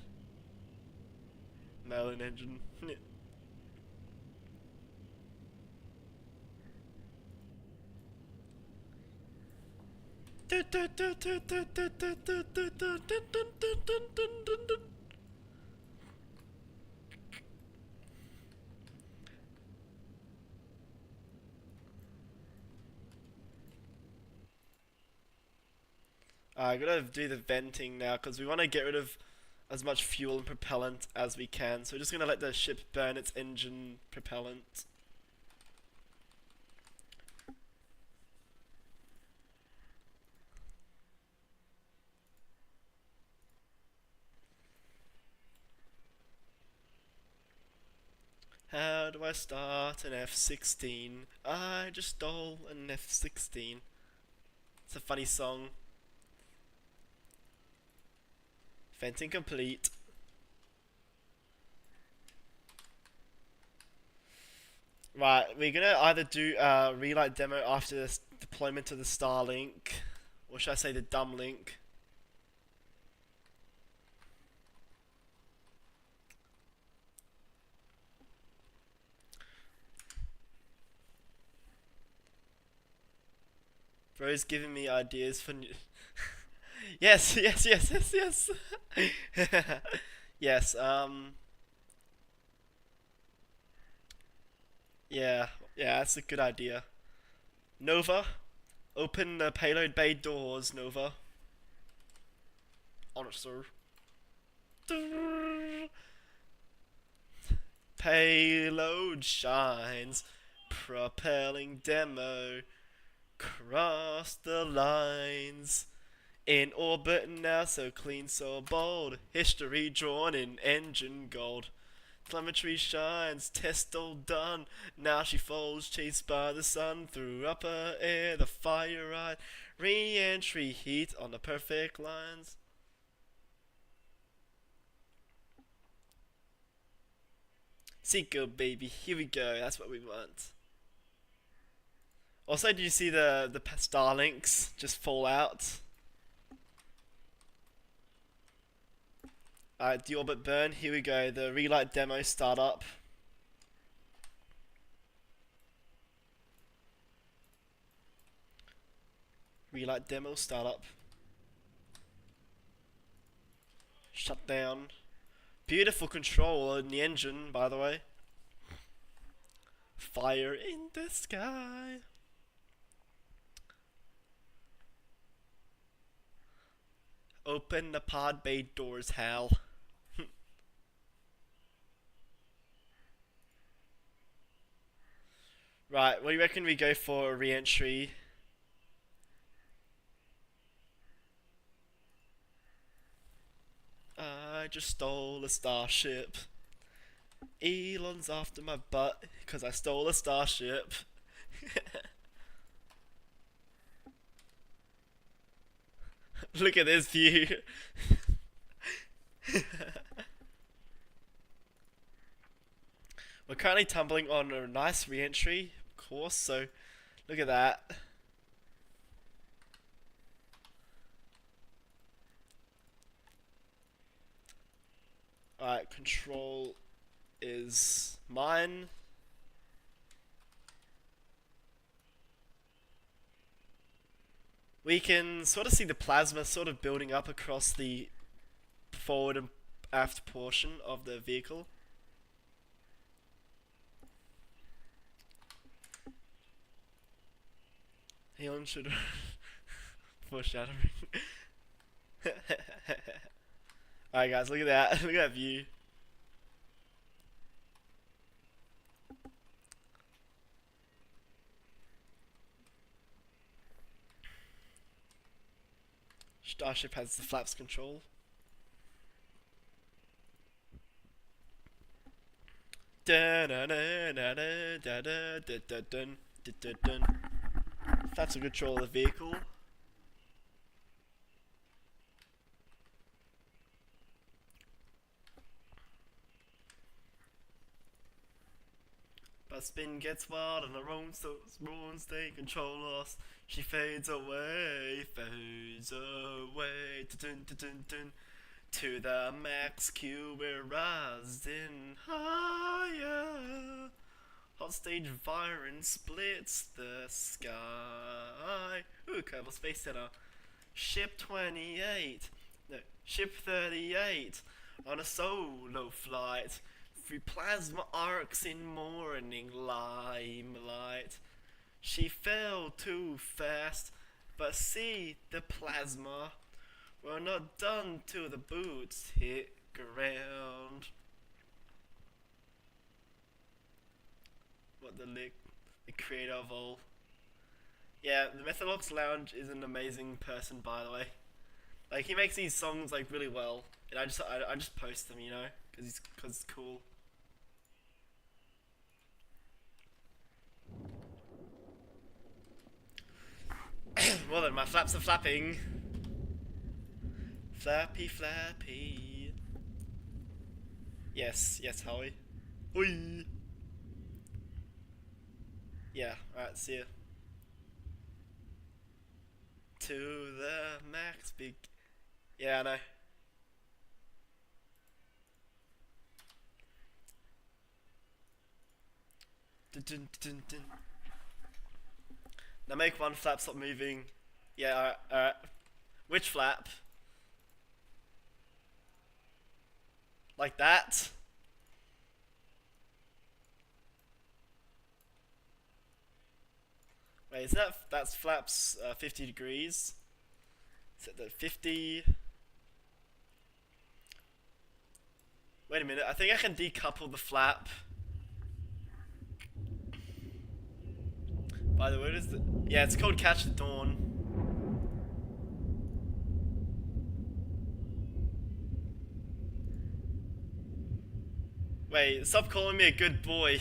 Merlin engine. I gotta do the venting now because we want to get rid of as much fuel and propellant as we can. So we're just gonna let the ship burn its engine propellant. How do I start an F-16? I just stole an F-16. It's a funny song. Venting complete. Right, we're gonna either do a relight demo after this deployment of the Starlink, or should I say the dumb link? Bro's giving me ideas for new. Yes, yes, yes, yes, yes. Yes, yeah, yeah, that's a good idea. Nova, open the payload bay doors, Nova. On it, sir. Payload shines, propelling demo, cross the lines. In orbit now, so clean, so bold. History drawn in engine gold. Telemetry shines, test all done. Now she falls, chased by the sun. Through upper air, the fire ride. Re-entry heat on the perfect lines. Seco, baby, here we go. That's what we want. Also, did you see the Starlinks just fall out? Alright, deorbit burn, here we go. The relight demo startup. Relight demo startup. Shut down. Beautiful control in the engine, by the way. Fire in the sky. Open the pod bay doors, Hal. Right, what do you reckon we go for a re-entry? I just stole a starship. Elon's after my butt because I stole a starship. Look at this view. We're currently tumbling on a nice re-entry course, so look at that. Alright, control is mine. We can sort of see the plasma sort of building up across the forward and aft portion of the vehicle. Elon should foreshadowing. Alright guys, look at that. Look at that view. Starship has the flaps control. Flaps control of the vehicle. But spin gets wild on her own, so ruins they control us. She fades away, dun, dun, dun, dun. To the max Q, we're rising higher. Hot stage firing splits the sky. Ooh, Kerbal Space Center. Ship 28, no, Ship 38, on a solo flight, through plasma arcs in morning limelight. She fell too fast, but see the plasma. We're not done till the boots hit ground. What the creator of all. Yeah, the Methalox Lounge is an amazing person, by the way. Like, he makes these songs like really well, and I just post them, you know, because it's cool. Well then, my flaps are flapping. Flappy, flappy. Yes, yes, Howie. Oi. Yeah, alright, see ya. To the max, big. Yeah, I know. Dun, dun, dun, dun. Now make one flap stop moving. Yeah, alright, alright. Which flap? Like that? Wait, is that's flaps 50 degrees? Set that 50. Wait a minute, I think I can decouple the flap. By the way, what is it? Yeah, it's called Catch the Dawn. Wait, stop calling me a good boy.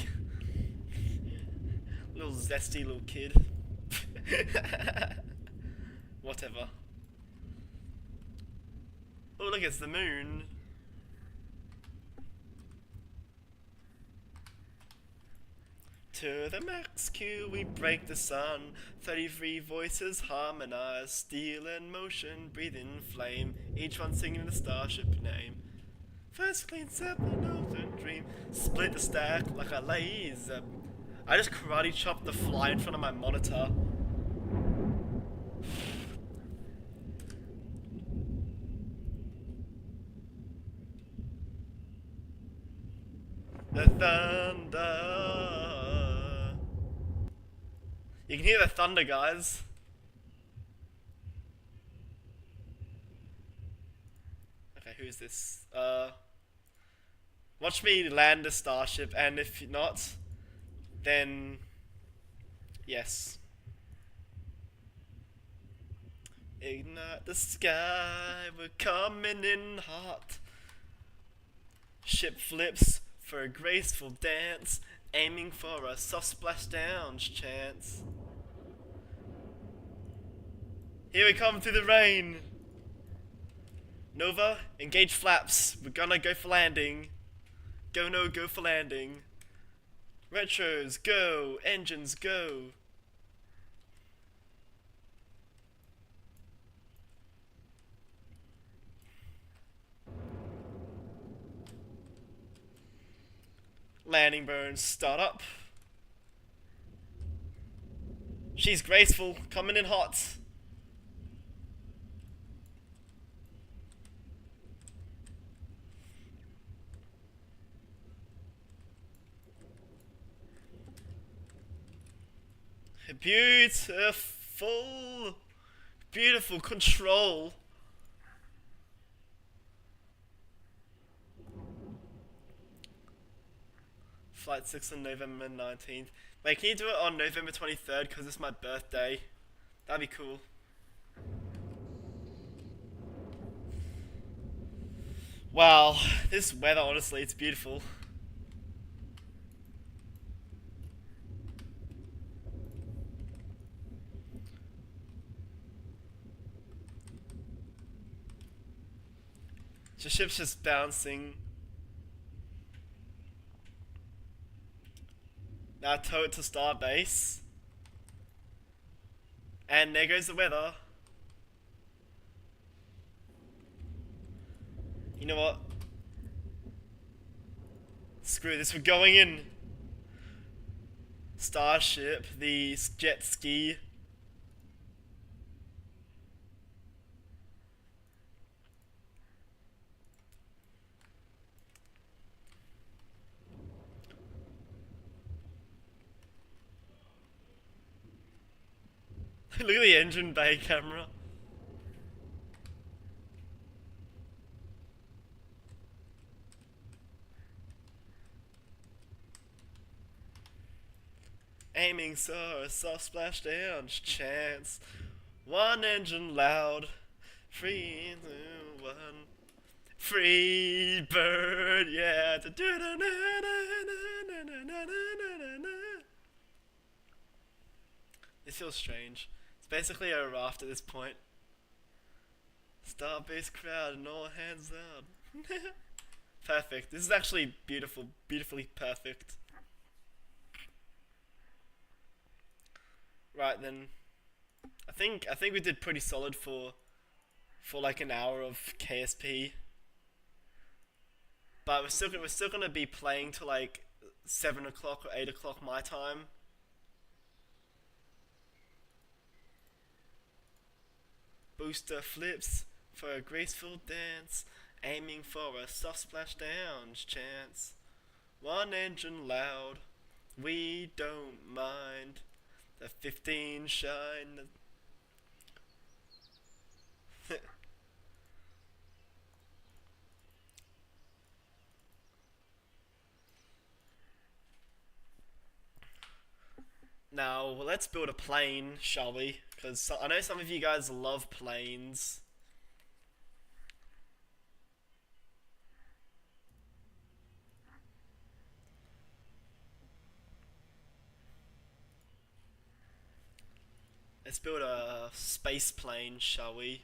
Little zesty little kid. Whatever. Oh, look, it's the moon. To the max Q we break the sun. 33 voices harmonize. Steel in motion, breathe in flame. Each one singing the starship name. First clean step, an dream. Split the stack like a laser. I just karate chopped the fly in front of my monitor. The thunder. You can hear the thunder, guys. Okay, who's this? Watch me land a starship, and if not, then yes. Ignite the sky, we're coming in hot. Ship flips for a graceful dance, aiming for a soft splashdown's chance. Here we come through the rain. Nova, engage flaps. We're gonna go for landing. Go, no, go for landing. Retros, go. Engines, go. Landing burns, start up. She's graceful, coming in hot. Beautiful. Beautiful control. Flight 6 on November 19th. Wait, can you do it on November 23rd? Because it's my birthday. That'd be cool. Wow, this weather, honestly, it's beautiful. The ship's just bouncing. Now tow it to starbase. And there goes the weather. You know what? Screw this, we're going in. Starship, the jet ski. Look at the engine bay camera. Aiming so a soft splashdown chance. One engine loud. Free one. Free bird, yeah. This feels strange. It's basically a raft at this point. Star-based crowd and all hands out. Perfect. This is actually beautiful, beautifully perfect. Right then, I think we did pretty solid for like an hour of KSP. But we're still gonna be playing to like 7 o'clock or 8 o'clock my time. Booster flips for a graceful dance, aiming for a soft splash down chance. One engine loud, we don't mind. The 15 shine. Now, let's build a plane, shall we? Because I know some of you guys love planes. Let's build a space plane, shall we?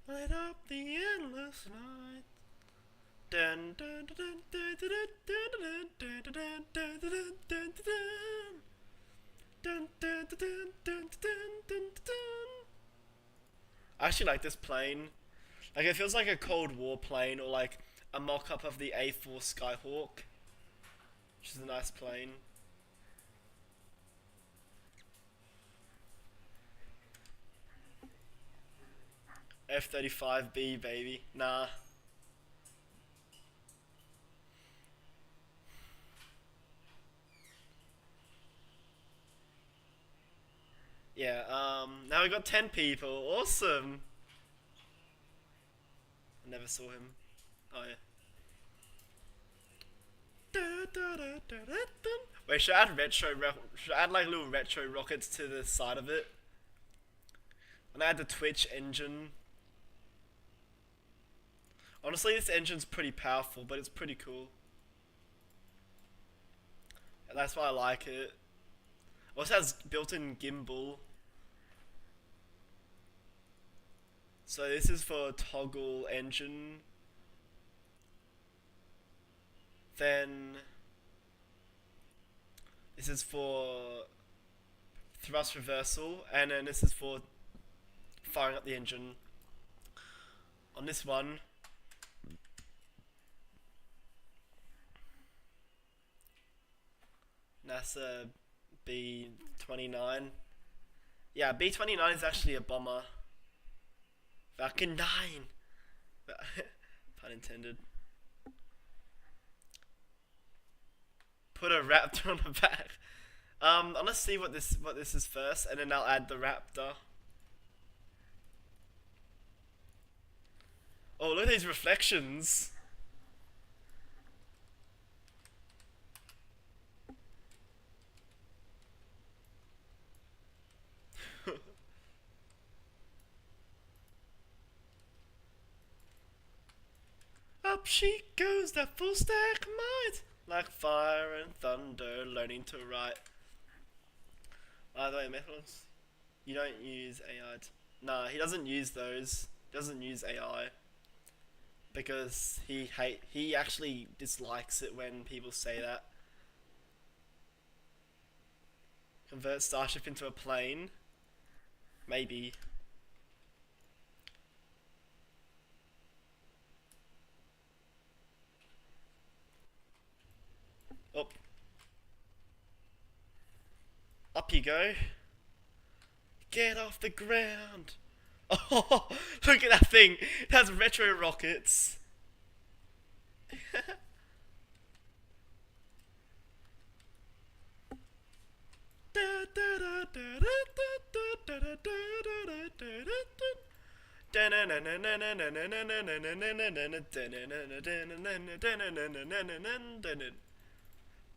Light up the endless night. Dun dun dun dun dun dun dun dun dun dun dun dun dun dun dun dun dun dun. I actually like this plane. Like it feels like a Cold War plane or like a mock-up of the A4 Skyhawk, which is a nice plane. F-35B, baby. Nah. Yeah, now we got 10 people. Awesome. I never saw him. Oh, yeah. Wait, should I add should I add like little retro rockets to the side of it? And I add the Twitch engine. Honestly, this engine's pretty powerful, but it's pretty cool. And that's why I like it. Also has built-in gimbal. So this is for toggle engine. Then this is for thrust reversal, and then this is for firing up the engine. On this one, NASA B-29. Yeah, B-29 is actually a bomber. Falcon 9! Pun intended. Put a raptor on the back. I'm gonna see what this is first, and then I'll add the raptor. Oh, look at these reflections. Up she goes, that full stack might, like fire and thunder, learning to write. By the way, methods, you don't use AI. Nah, he doesn't use those. He doesn't use AI because he actually dislikes it when people say that. Convert Starship into a plane? Maybe. Oh. Up you go. Get off the ground. Oh, look at that thing. It has retro rockets.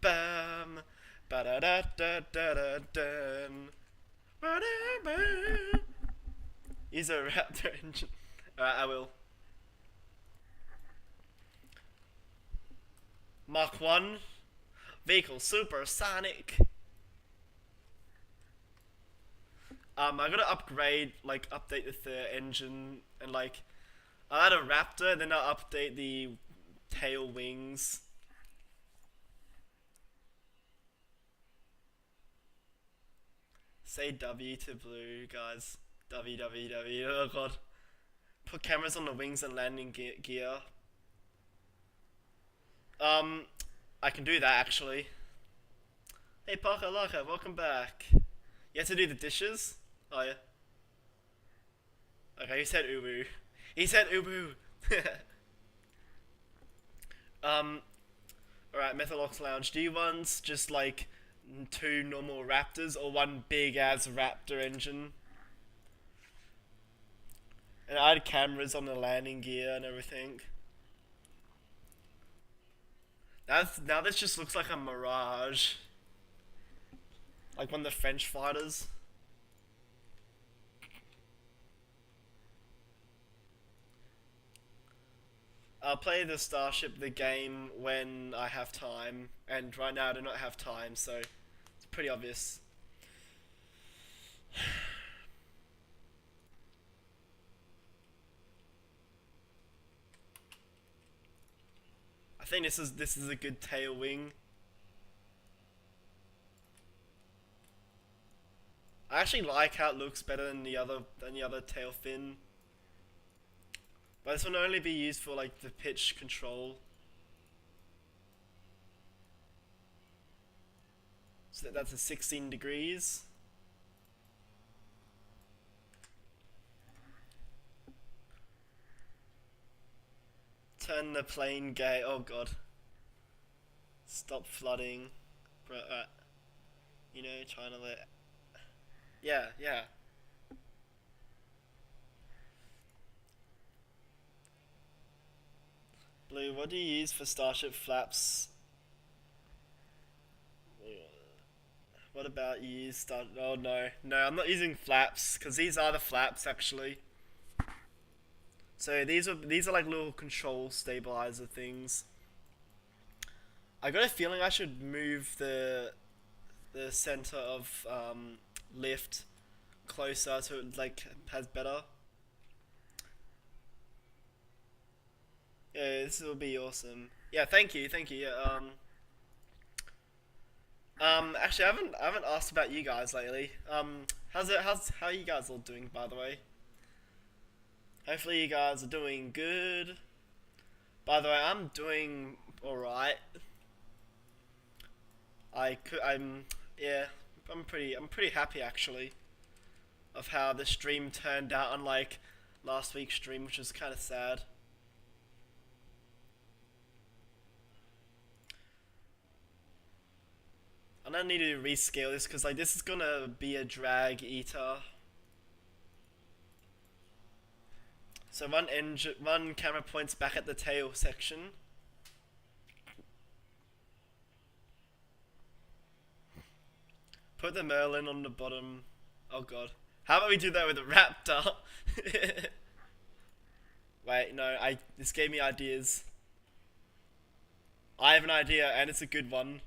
Bam, ba da da da da da dun. Use a Raptor engine. Alright, I will. Mach 1. Vehicle supersonic. I gotta upgrade, like, update the engine, and like, I'll add a Raptor, then I'll update the tail wings. Say W to blue, guys. W, W, W. Oh god. Put cameras on the wings and landing gear. I can do that actually. Hey Parker Laka, welcome back. You have to do the dishes? Oh yeah. Okay, he said ubu. He said ubu. Alright, Methalox Lounge. Do you want just like 2 normal Raptors or 1 big ass Raptor engine? And I had cameras on the landing gear and everything. Now this just looks like a mirage. Like one of the French fighters. I'll play the Starship, the game, when I have time. And right now I do not have time, so it's pretty obvious. I think this is a good tail wing. I actually like how it looks better than the other tail fin. But this will only be used for like the pitch control. So that's a 16 degrees. Turn the plane gay. Oh god. Stop flooding. You know, trying to let. Yeah, yeah. Blue, what do you use for Starship flaps? What about you use Oh no. No, I'm not using flaps, because these are the flaps actually. So these are like little control stabilizer things. I got a feeling I should move the center of lift closer so it like has better. Yeah, this will be awesome. Yeah, thank you. Yeah, actually, I haven't asked about you guys lately. How are you guys all doing, by the way? Hopefully you guys are doing good. By the way, I'm doing alright. Yeah, I'm pretty happy actually of how the stream turned out, unlike last week's stream, which was kind of sad. And I need to rescale this because like this is gonna be a drag eater. So one camera points back at the tail section. Put the Merlin on the bottom. Oh god. How about we do that with a Raptor? Wait, no, this gave me ideas. I have an idea and it's a good one.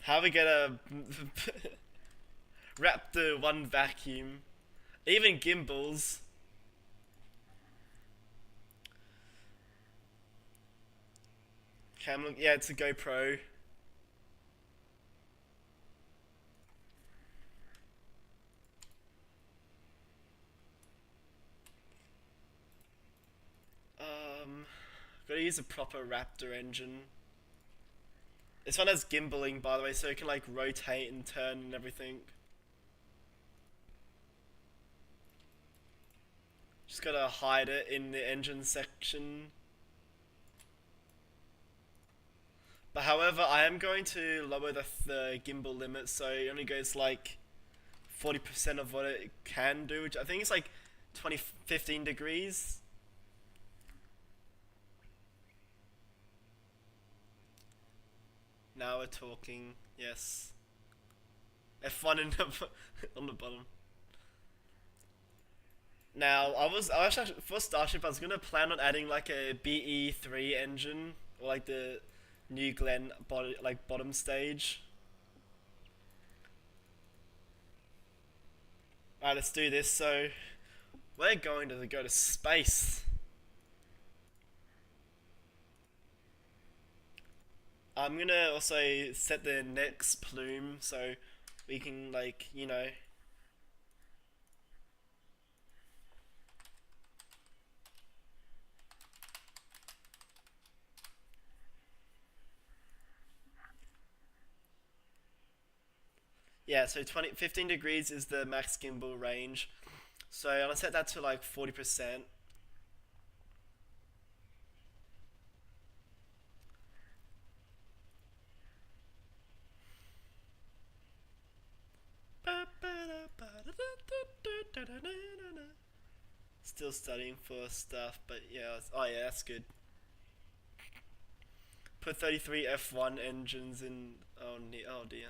How we get a Raptor 1 vacuum. Even gimbals. Yeah, it's a GoPro. Gotta use a proper Raptor engine. This one has gimbaling, by the way, so it can like rotate and turn and everything. Just gotta hide it in the engine section. But however, I am going to lower the gimbal limit so it only goes like 40% of what it can do, which I think is like 15 degrees. Now we're talking, yes. F1 in the, on the bottom. Now, I was actually, for Starship, I was gonna plan on adding like a BE3 engine, or like the New Glenn bottom stage. Alright, let's do this. So, we're going to go to space. I'm gonna also set the next plume so we can, like, you know. Yeah, so 15 degrees is the max gimbal range. So I'm gonna set that to like 40%. Still studying for stuff, but yeah, oh yeah, that's good. Put 33 F1 engines in. Oh, oh dear.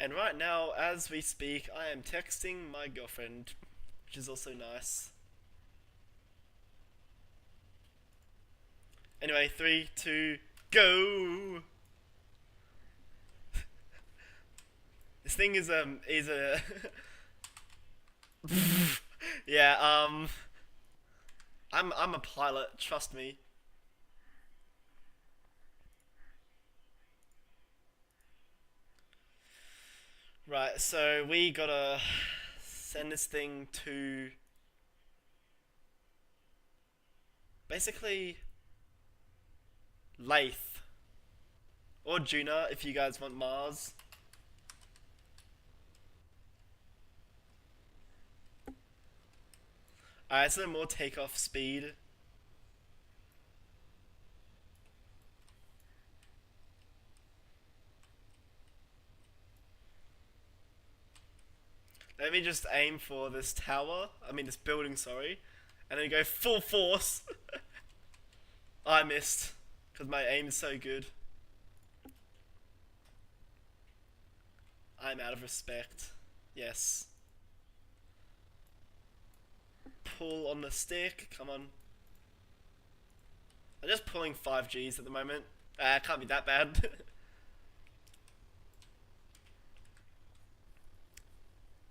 And right now, as we speak, I am texting my girlfriend, which is also nice. Anyway, 3, 2, go! This thing is a yeah, I'm a pilot, trust me. Right, so we gotta send this thing to basically Lathe or Juna if you guys want Mars. Alright, so more takeoff speed. Let me just aim for this tower. I mean, this building, sorry. And then go full force. I missed. Because my aim is so good. I'm out of respect. Yes. Pull on the stick. Come on. I'm just pulling 5Gs at the moment. Can't be that bad.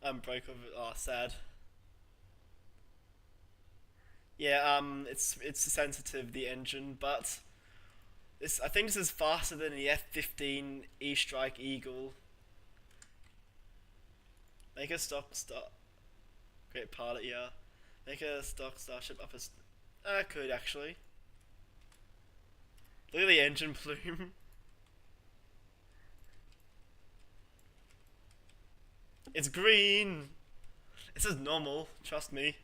I'm broke of it. Oh, sad. Yeah, it's sensitive, the engine, but I think this is faster than the F-15 E-Strike Eagle. Make a stock start. Great pilot, yeah. Make a stock starship up as. I could actually. Look at the engine plume. It's green. This is normal. Trust me.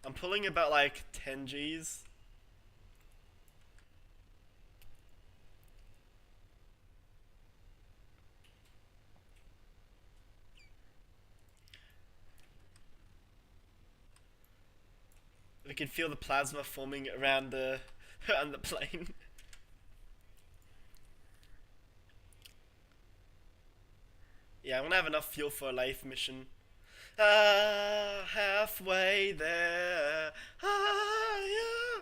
I'm pulling about like 10 Gs. We can feel the plasma forming around the around the plane. Yeah, I'm gonna have enough fuel for a Lathe mission. Halfway there. Yeah.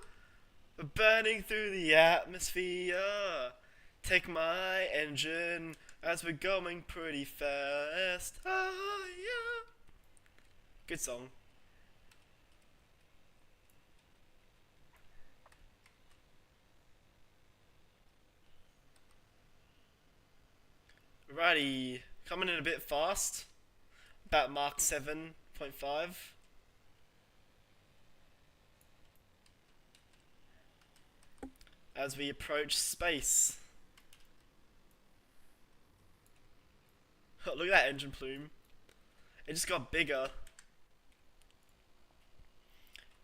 Burning through the atmosphere. Take my engine as we're going pretty fast. Yeah. Good song. Righty, coming in a bit fast. About Mark 7.5. As we approach space. Look at that engine plume. It just got bigger.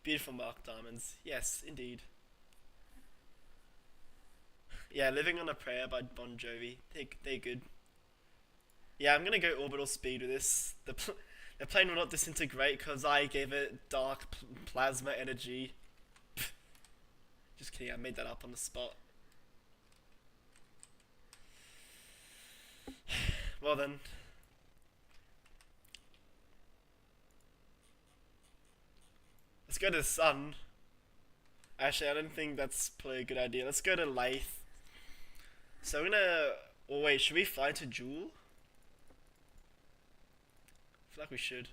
Beautiful mark diamonds. Yes, indeed. Yeah, Living on a Prayer by Bon Jovi. They're good. Yeah, I'm gonna go orbital speed with this. The plane will not disintegrate because I gave it dark plasma energy. Just kidding, I made that up on the spot. Well then. Let's go to the sun. Actually, I don't think that's probably a good idea. Let's go to Lathe. So we're gonna... Oh wait, should we fly to Joule? I feel like we should.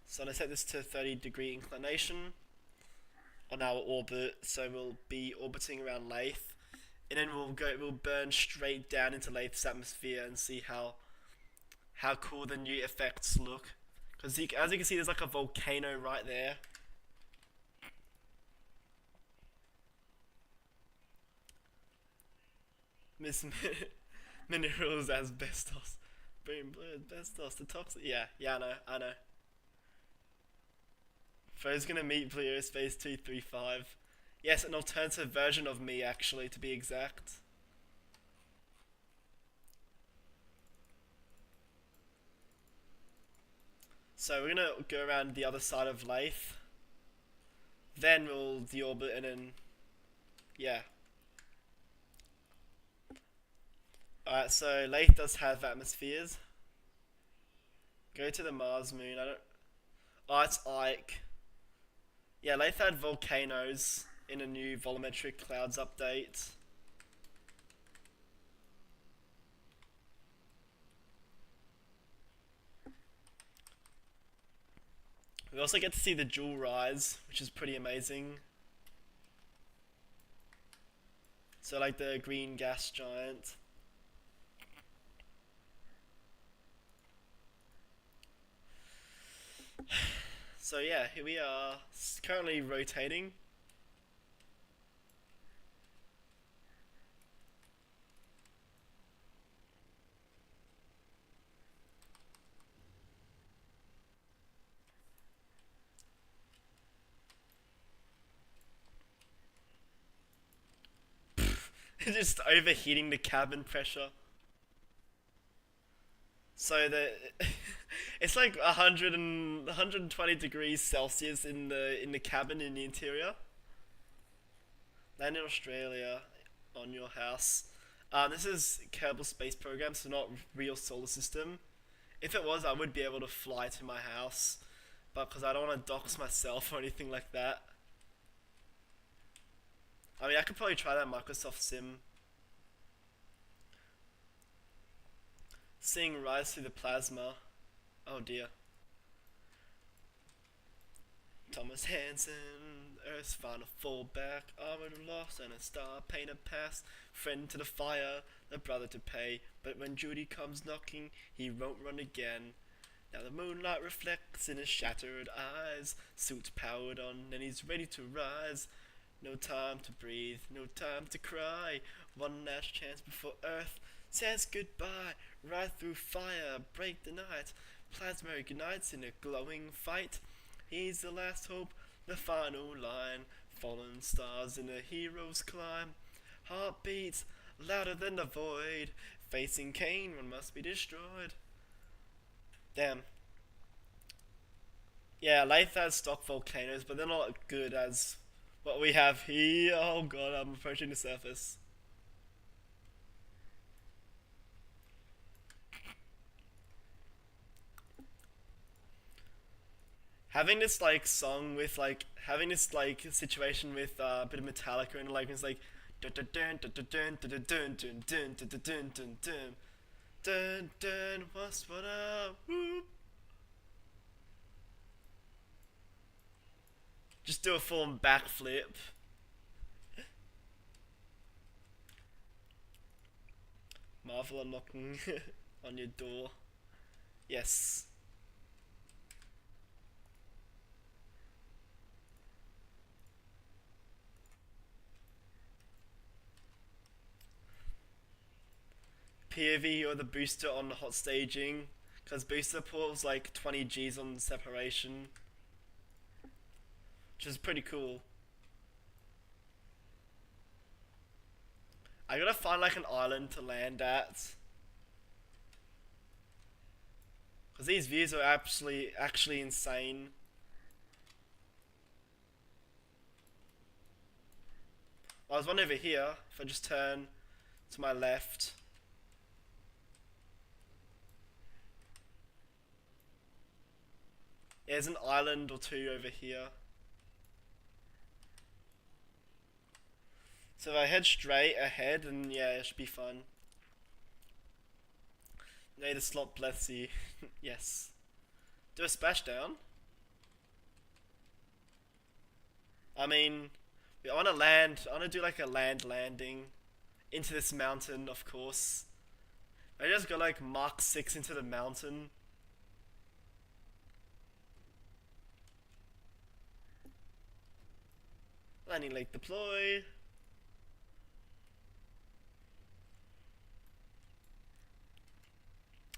So I'm gonna set this to 30-degree inclination on our orbit. So we'll be orbiting around Lathe. And then we'll burn straight down into Lathe's atmosphere and see how cool the new effects look. Because as you can see, there's like a volcano right there. Miss Minerals asbestos. Boom, asbestos, the toxic. Yeah, I know. Fro's gonna meet Blue Aerospace 235. Yes, an alternative version of me, actually, to be exact. So we're gonna go around the other side of Lathe. Then we'll deorbit and then, yeah. Alright, so Lathe does have atmospheres. Go to the Mars moon. I don't. Oh, it's Ike. Yeah, Lathe had volcanoes in a new volumetric clouds update. We also get to see the Joule rise, which is pretty amazing. So like the green gas giant. So yeah, here we are, currently rotating. Just overheating the cabin pressure. So it's like 120 degrees Celsius in the cabin in the interior. Land in Australia on your house. This is Kerbal Space Program, so not real solar system. If it was, I would be able to fly to my house, but because I don't want to dox myself or anything like that. I mean, I could probably try that Microsoft Sim. Seeing rise through the plasma. Oh dear. Thomas Hansen, Earth's final fallback, armor lost and a star painter past, friend to the fire, the brother to pay, but when Judy comes knocking, he won't run again. Now the moonlight reflects in his shattered eyes, suit powered on and he's ready to rise. No time to breathe, no time to cry, one last chance before Earth says goodbye. Right through fire, break the night, plasma ignites in a glowing fight. He's the last hope, the final line, fallen stars in a hero's climb. Heartbeats louder than the void, facing Cain, one must be destroyed. Damn. Yeah, Lathe has stock volcanoes, but they're not good as what we have here. Oh god, I'm approaching the surface. Having this like song with like having this like situation with a bit of Metallica and like it's like dun dun dun dun dun dun dun dun dun dun dun dun dun dun dun dun what's what up whoop. Just do a full backflip. Marvel are knocking on your door. Yes. POV or the booster on hot staging, because booster pulls like 20 Gs on separation, which is pretty cool. I gotta find like an island to land at, because these views are actually insane. There's one over here. If I just turn to my left. There's an island or two over here. So if I head straight ahead, then yeah, it should be fun. May the slot bless you. Yes. Do a splashdown. I mean, I want to land. I want to do like a land landing into this mountain, of course. I just got like Mark 6 into the mountain. Landing leg deploy.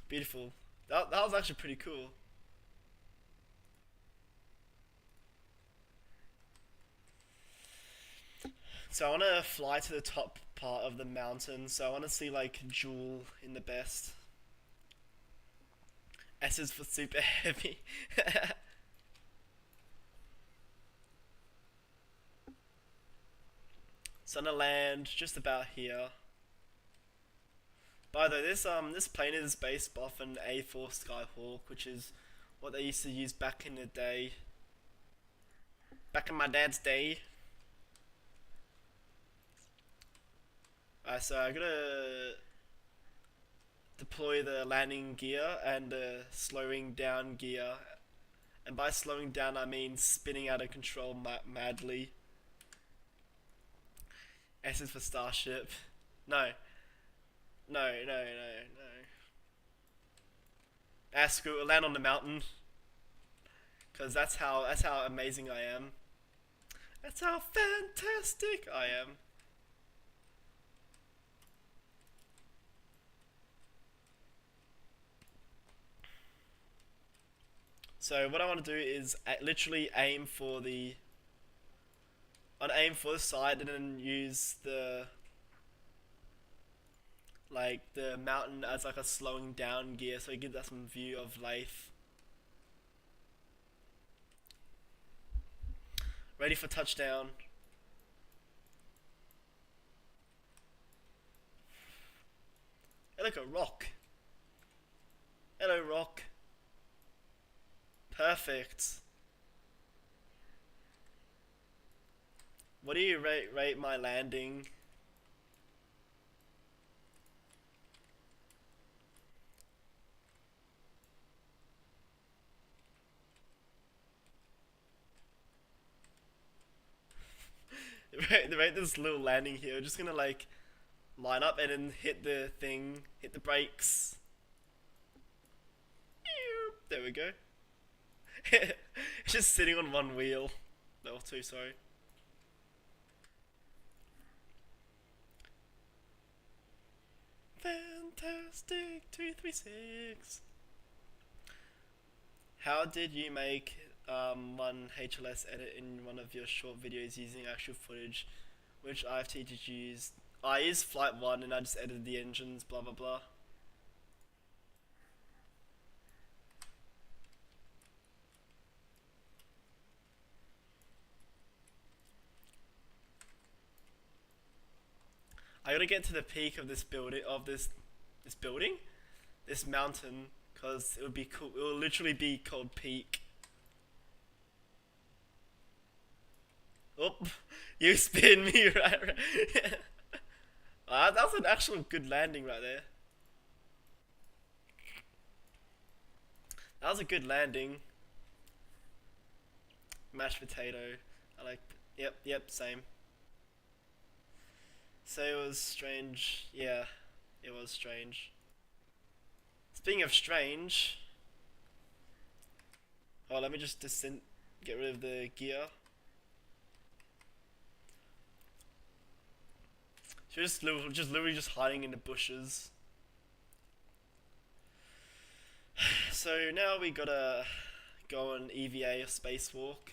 Beautiful. That was actually pretty cool. So I want to fly to the top part of the mountain. So I want to see like Jewel in the best. S is for super heavy. So I'm gonna land just about here. By the way, this plane is based off an A4 Skyhawk, which is what they used to use back in the day. Back in my dad's day. So I'm gonna deploy the landing gear and the slowing down gear. And by slowing down, I mean spinning out of control madly. S is for Starship. No. No. Screw it, we'll land on the mountain. Cause that's how amazing I am. That's how fantastic I am. So what I want to do is literally aim for the side and then use the mountain as like a slowing down gear, so it gives us some view of life. Ready for touchdown. Hey, look, a rock. Hello, rock. Perfect. What do you rate my landing? Rate this little landing here. We're just gonna like line up and then hit the thing, hit the brakes. There we go. It's just sitting on one wheel. No, two, sorry. Fantastic 236. How did you make one HLS edit in one of your short videos using actual footage? Which IFT did you use? I used Flight 1 and I just edited the engines, blah blah blah. I gotta get to the peak of this building, this mountain, cause it would be cool. It will literally be called Peak. Oh, you spin me right. That was an actual good landing right there. That was a good landing. Mashed potato. I like. Yep, same. So it was strange. Yeah, it was strange. Speaking of strange. Oh, let me just get rid of the gear. She's just literally just hiding in the bushes. So now we gotta go on EVA or spacewalk.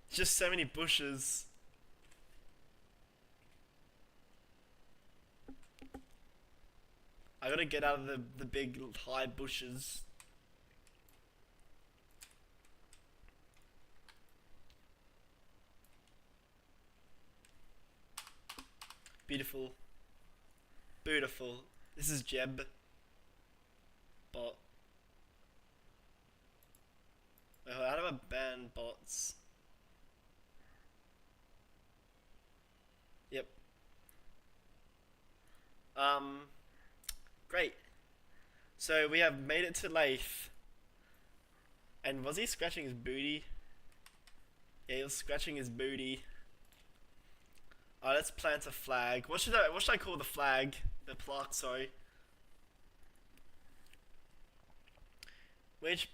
Just so many bushes. I gotta get out of the big high bushes. Beautiful. Beautiful. This is Jeb. Bot. Wait, how do I ban bots? Yep. Um, Great. So we have made it to Leith. And was he scratching his booty? Yeah, he was scratching his booty. Alright, let's plant a flag. What should I call the flag? The plaque, sorry. Which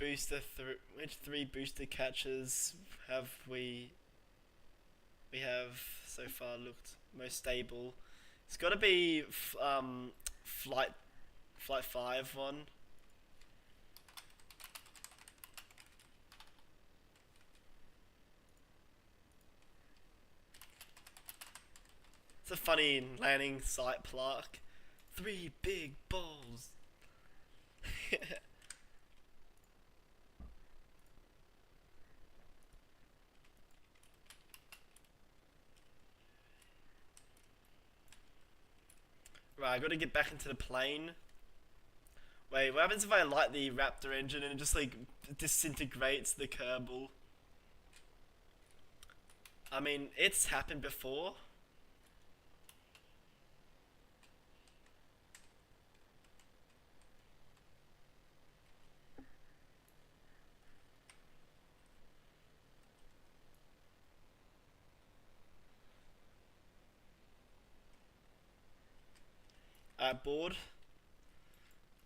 three booster catches have we have so far looked most stable? It's got to be flight 5 one. It's a funny landing site plaque. 3 big balls. Right, I gotta get back into the plane. Wait, what happens if I light the Raptor engine and it just like disintegrates the Kerbal? I mean, it's happened before. Board.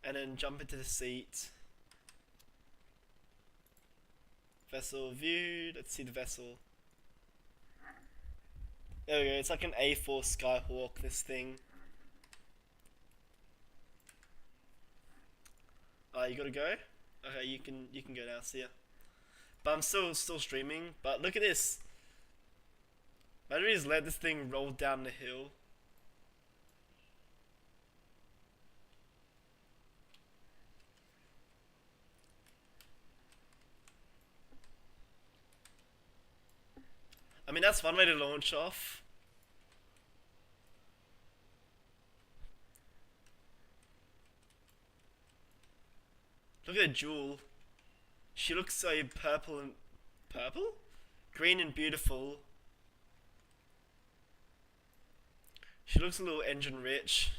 And then jump into the seat. Vessel view. Let's see the vessel. There we go. It's like an A4 Skyhawk, this thing. You gotta go? Okay, you can go now, see ya. But I'm still streaming, but look at this. Imagine we just let this thing roll down the hill. I mean, that's one way to launch off. Look at the Jewel. She looks so purple and... Purple? Green and beautiful. She looks a little engine rich,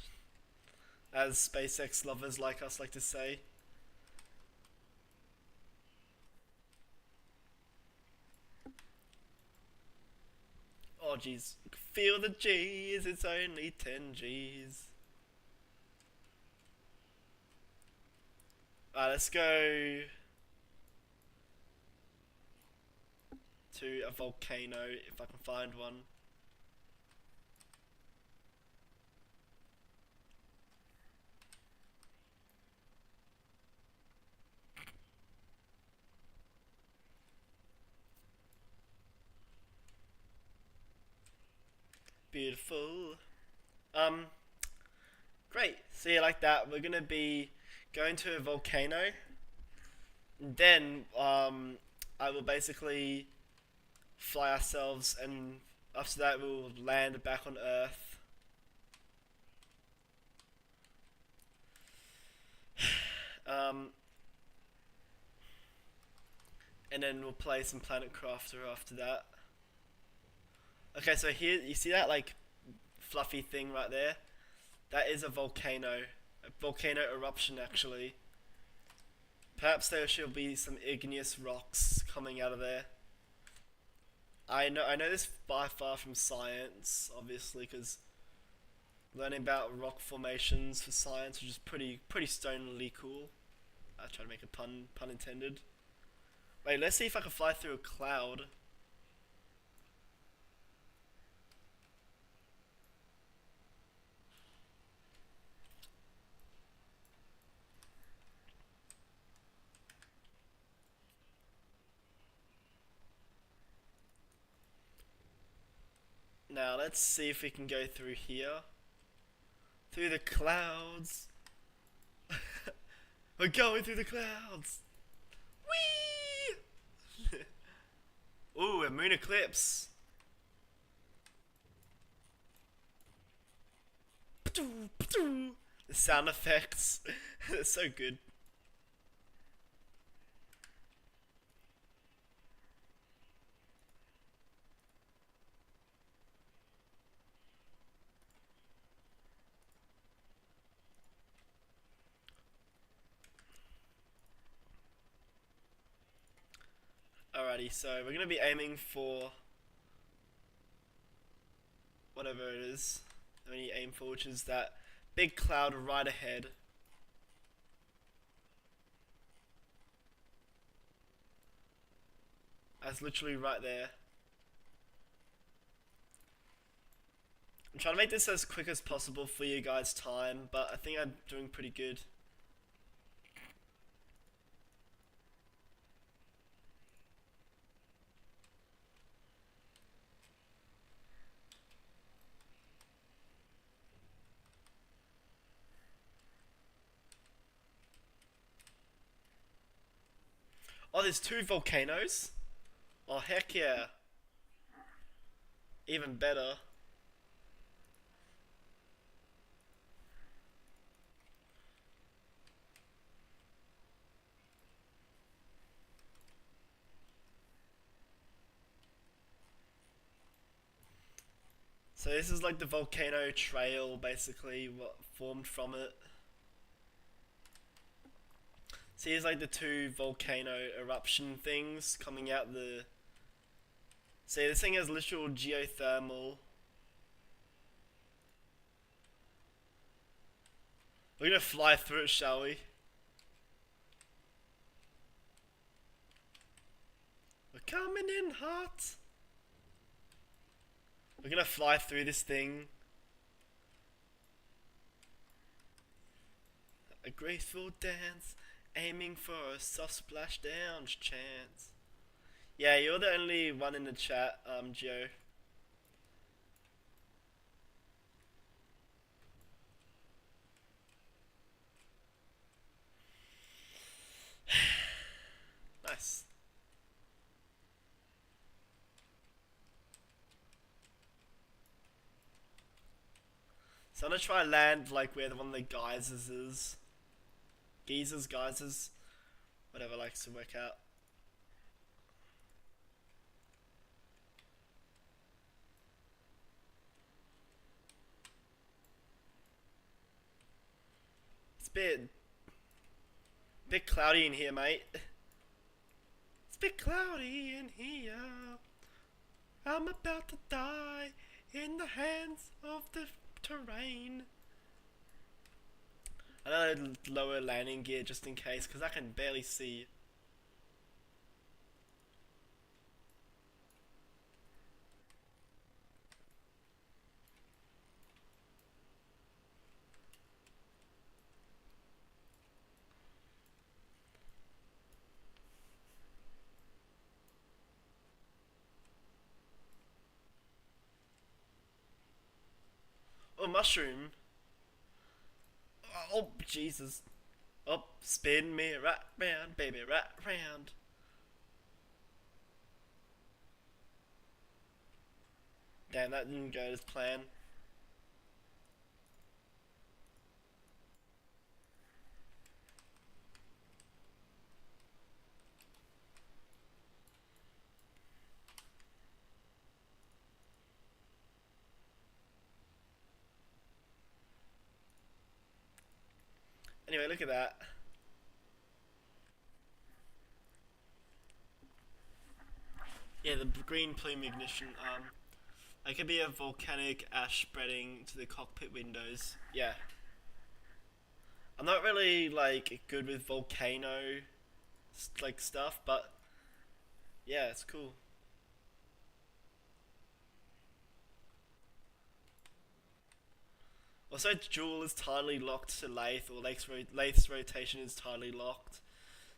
as SpaceX lovers like us like to say. Oh jeez. Feel the G's, it's only 10 G's. Alright, let's go to a volcano if I can find one. Beautiful. Great. See, like that, we're gonna be going to a volcano. Then, I will basically fly ourselves, and after that, we'll land back on Earth. Um, and then we'll play some Planet Crafter after that. Okay, so here, you see that, like, fluffy thing right there? That is a volcano. A volcano eruption, actually. Perhaps there should be some igneous rocks coming out of there. I know this by far from science, obviously, because learning about rock formations for science, which is pretty stonily cool. I tried to make a pun intended. Wait, let's see if I can fly through a cloud. Now let's see if we can go through here. Through the clouds. We're going through the clouds. Whee! Ooh, a moon eclipse. The sound effects. They're so good. Alrighty, so we're gonna be aiming for whatever it is that we need to aim for, which is that big cloud right ahead. That's literally right there. I'm trying to make this as quick as possible for you guys' time, but I think I'm doing pretty good. Oh, there's 2 volcanoes? Oh, heck yeah. Even better. So this is like the volcano trail, basically, what formed from it. So here's like the 2 volcano eruption things coming out the... See, this thing has literal geothermal. We're gonna fly through it, shall we? We're coming in hot. We're gonna fly through this thing. A graceful dance, aiming for a soft splashdown chance. Yeah, you're the only one in the chat, Joe. Nice. So I'm gonna try and land like where one of the geysers is. Geysers, whatever likes to work out. It's a bit cloudy in here, mate. It's a bit cloudy in here. I'm about to die in the hands of the terrain. I know lower landing gear just in case, because I can barely see. Oh, mushroom. Oh, Jesus. Oh, spin me right round, baby, right round. Damn, that didn't go as planned. Anyway, look at that. Yeah, the green plume ignition. It could be a volcanic ash spreading to the cockpit windows. Yeah. I'm not really like good with volcano like stuff, but yeah, it's cool. Also, Joule is tidally locked to Lathe, or Lathe's rotation is tidally locked.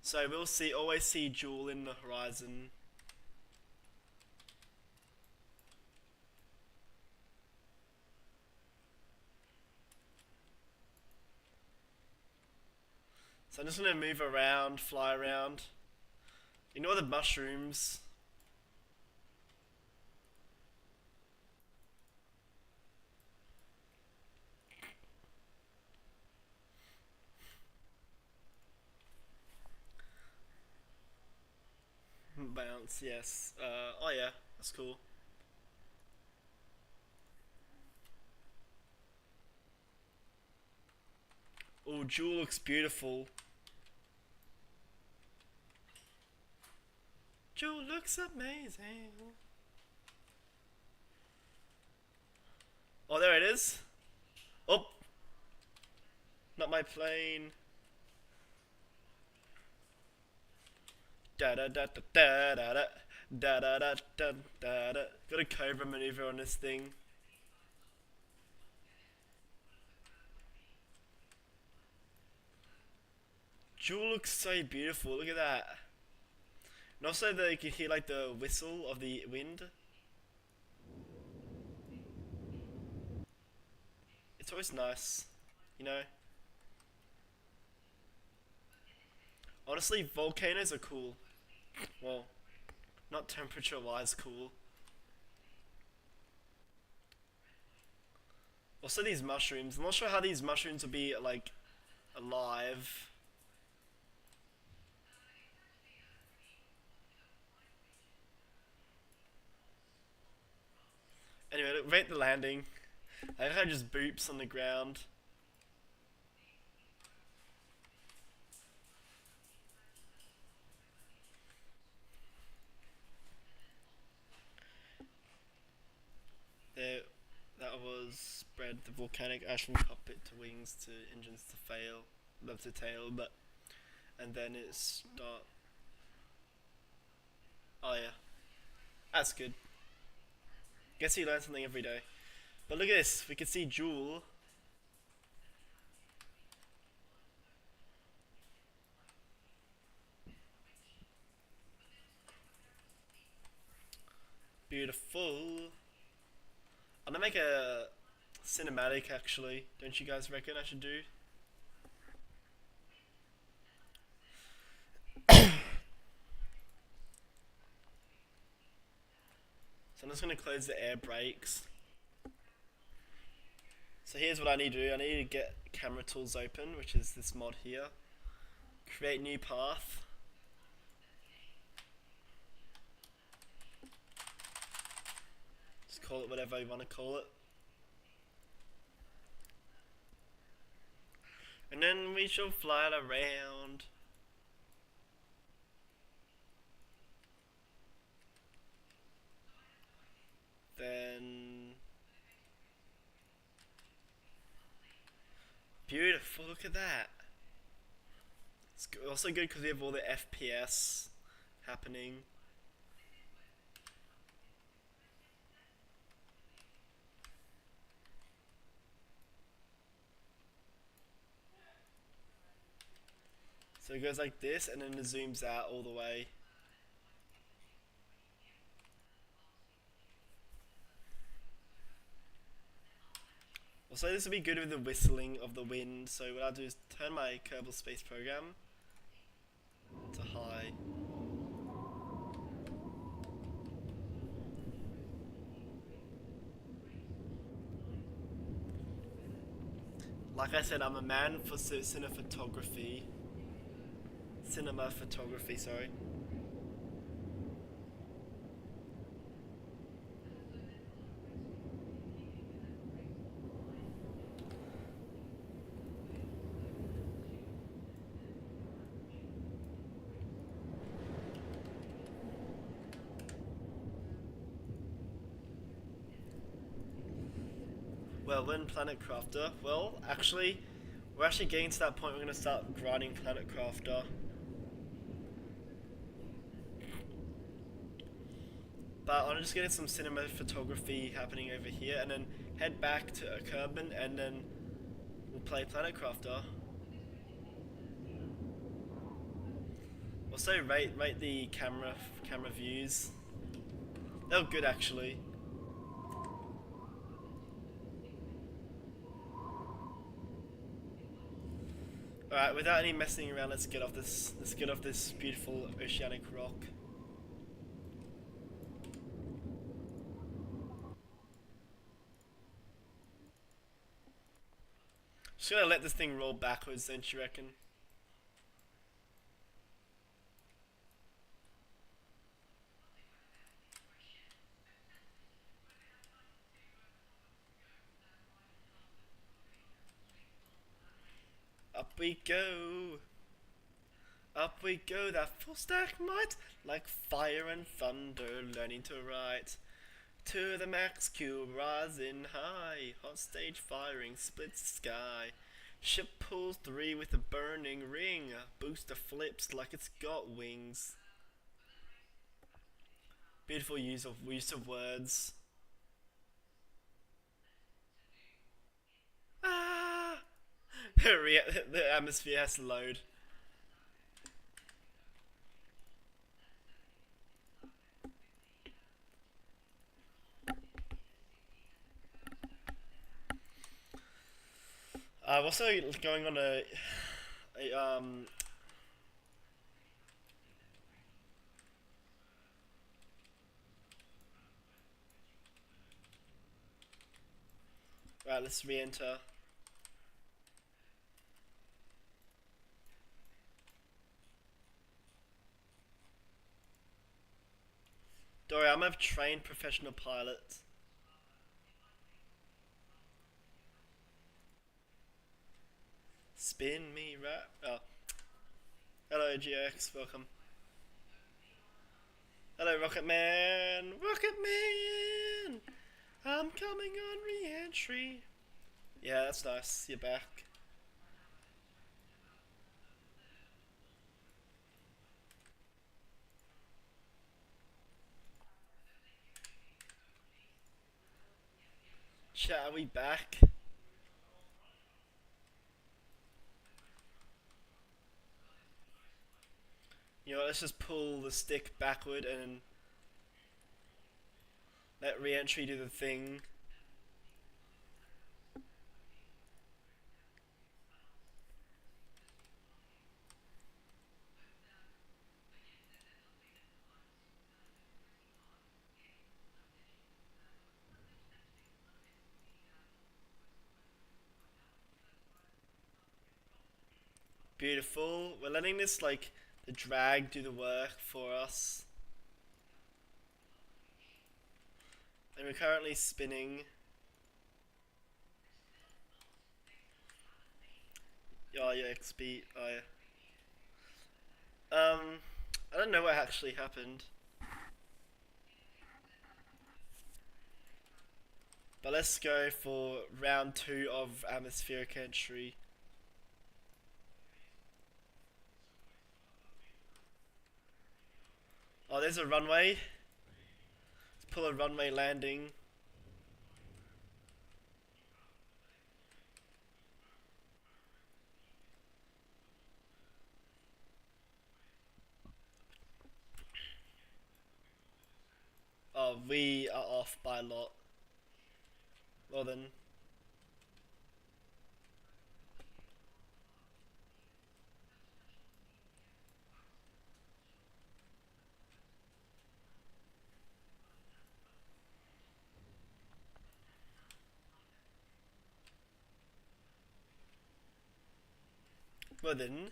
So we'll always see Joule in the horizon. So I'm just gonna move around, fly around. Ignore the mushrooms. Bounce, yes. Oh yeah, that's cool. Oh, Jewel looks beautiful. Jewel looks amazing. Oh, there it is. Oh, not my plane. Da da da da da da da da da da da da da. Got a cobra maneuver on this thing. Jewel looks so beautiful. Look at that. And also, you can hear like the whistle of the wind. It's always nice, you know. Honestly, volcanoes are cool. Well, not temperature-wise cool. Also, these mushrooms. I'm not sure how these mushrooms will be like alive. Anyway, look, rate the landing. I like how it just boops on the ground. There, that was spread the volcanic ash from cockpit to wings to engines to fail, love to tail, but and then it start. Oh yeah, that's good. Guess you learn something every day. But look at this, we can see Jewel. Beautiful. I'm gonna make a cinematic actually. Don't you guys reckon I should do? So I'm just gonna close the air brakes. So here's what I need to do. I need to get camera tools open, which is this mod here. Create new path. Just call it whatever you want to call it. And then we shall fly it around. Then beautiful, look at that. It's also good because we have all the FPS happening. So it goes like this and then it zooms out all the way. Also, this will be good with the whistling of the wind. So what I'll do is turn my Kerbal Space Program to high. Like I said, I'm a man for cinematography. Cinema photography, sorry. Well, when Planet Crafter? Well, actually, we're actually getting to that point. We're going to start grinding Planet Crafter. But I'm just getting some cinema photography happening over here, and then head back to Kerbin, and then we'll play Planet Crafter. Also, rate the camera views. They were good actually. Alright, without any messing around, let's get off this. Let's get off this beautiful oceanic rock. Just gonna let this thing roll backwards, don't you reckon? Up we go. Up we go, that full stack might, like fire and thunder, learning to write. To the max Q, rising high, hot stage firing, splits sky. Ship pulls 3 with a burning ring, booster flips like it's got wings. Beautiful use of words. Ah! The atmosphere has to load. I'm also going on a. Right, let's re-enter. Dory, I'm a trained professional pilot. Spin me right. Oh, hello GX, welcome. Hello Rocket Man, Rocket Man. I'm coming on re-entry. Yeah, that's nice. You're back. Chat, are we back? You know, let's just pull the stick backward and let re-entry do the thing. Beautiful. We're letting this, like, the drag do the work for us. And we're currently spinning. Oh, yeah, XP. Oh, yeah. I don't know what actually happened. But let's go for round 2 of atmospheric entry. Oh, there's a runway. Let's pull a runway landing. Oh, we are off by a lot. Well then. Well then.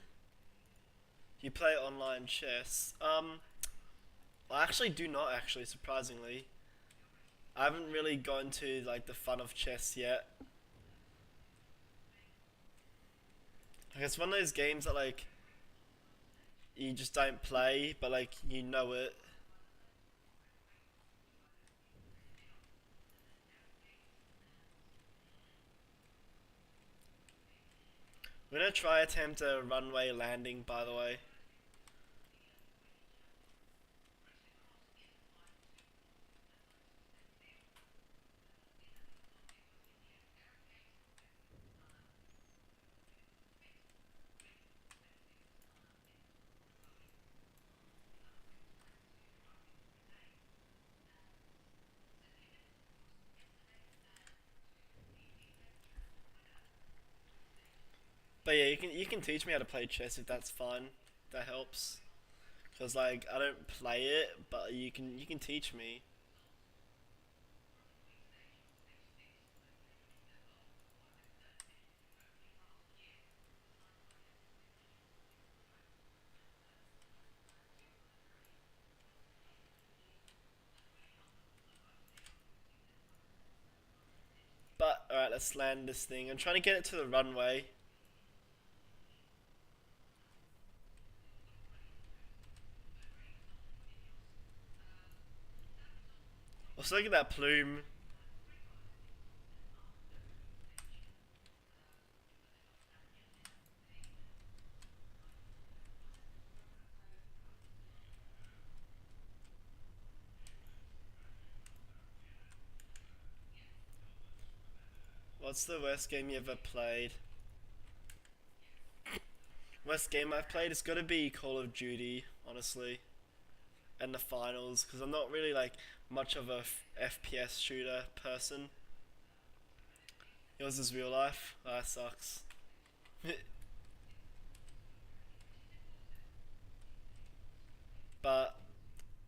You play online chess. I actually do not actually, surprisingly. I haven't really gone to like the fun of chess yet. Like, it's one of those games that like you just don't play, but like you know it. We're gonna try attempt a runway landing, by the way. But yeah, you can teach me how to play chess if that's fine. That helps. Cause like I don't play it, but you can teach me. But alright, let's land this thing. I'm trying to get it to the runway. Also look at that plume. What's the worst game you ever played? Worst game I've played has got to be Call of Duty, honestly, and the finals, because I'm not really like much of a FPS shooter person. Yours is real life. Ah, that sucks. But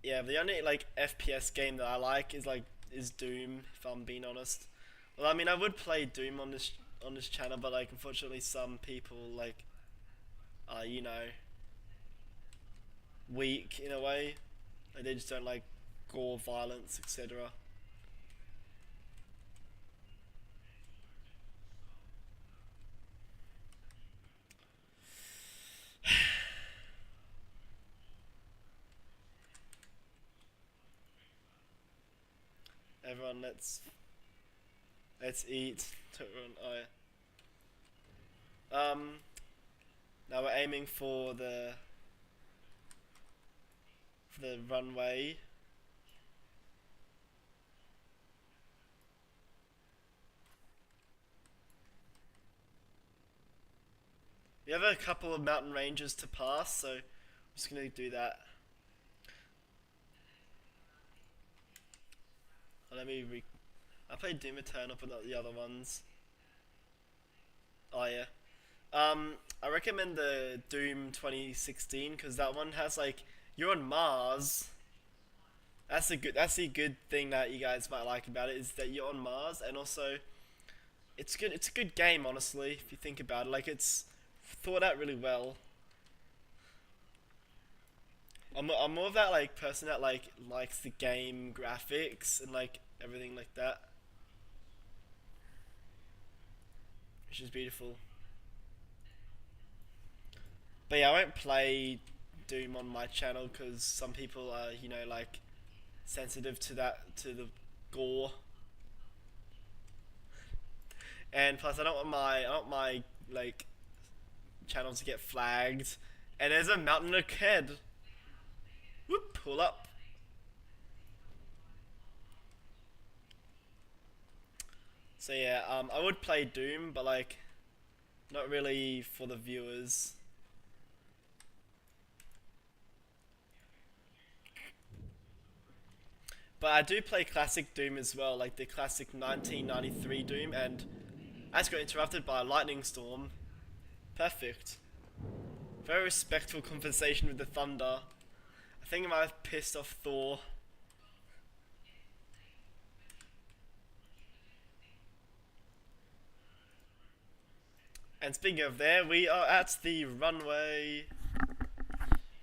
yeah, the only like FPS game that I like is Doom. If I'm being honest. Well, I mean, I would play Doom on this channel, but like unfortunately, some people like are weak in a way. Like, they just don't like gore, violence, etc. Everyone, let's eat. Everyone, oh yeah. Now we're aiming for the runway. We have a couple of mountain ranges to pass, so I'm just gonna do that. Let me I played Doom Eternal, but not the other ones. Oh yeah. I recommend the Doom 2016 because that one has like you're on Mars. That's a good thing that you guys might like about it is that you're on Mars, and also it's good. It's a good game, honestly, if you think about it. Like it's thought out really well. I'm more of that like person that like likes the game graphics and like everything like that, which is beautiful. But yeah, I won't play Doom on my channel because some people are like sensitive to the gore, and plus I don't want my like channel to get flagged. And there's a mountain ahead. Whoop! Pull up. So yeah, I would play Doom, but like not really for the viewers. But I do play classic Doom as well, like the classic 1993 Doom, and I just got interrupted by a lightning storm. Perfect. Very respectful conversation with the thunder. I think I might have pissed off Thor. And speaking of there, we are at the runway.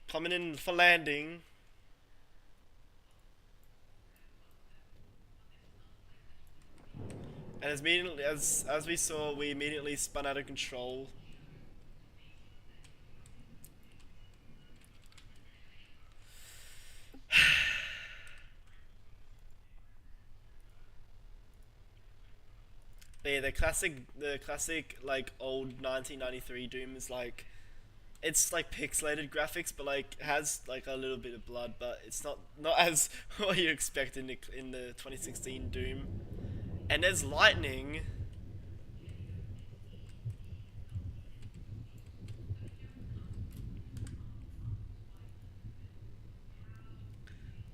Coming in for landing. And as we saw, we immediately spun out of control. But yeah, the classic like old 1993 Doom is like it's like pixelated graphics, but like has like a little bit of blood, but it's not as what you expect in the 2016 Doom. And there's lightning.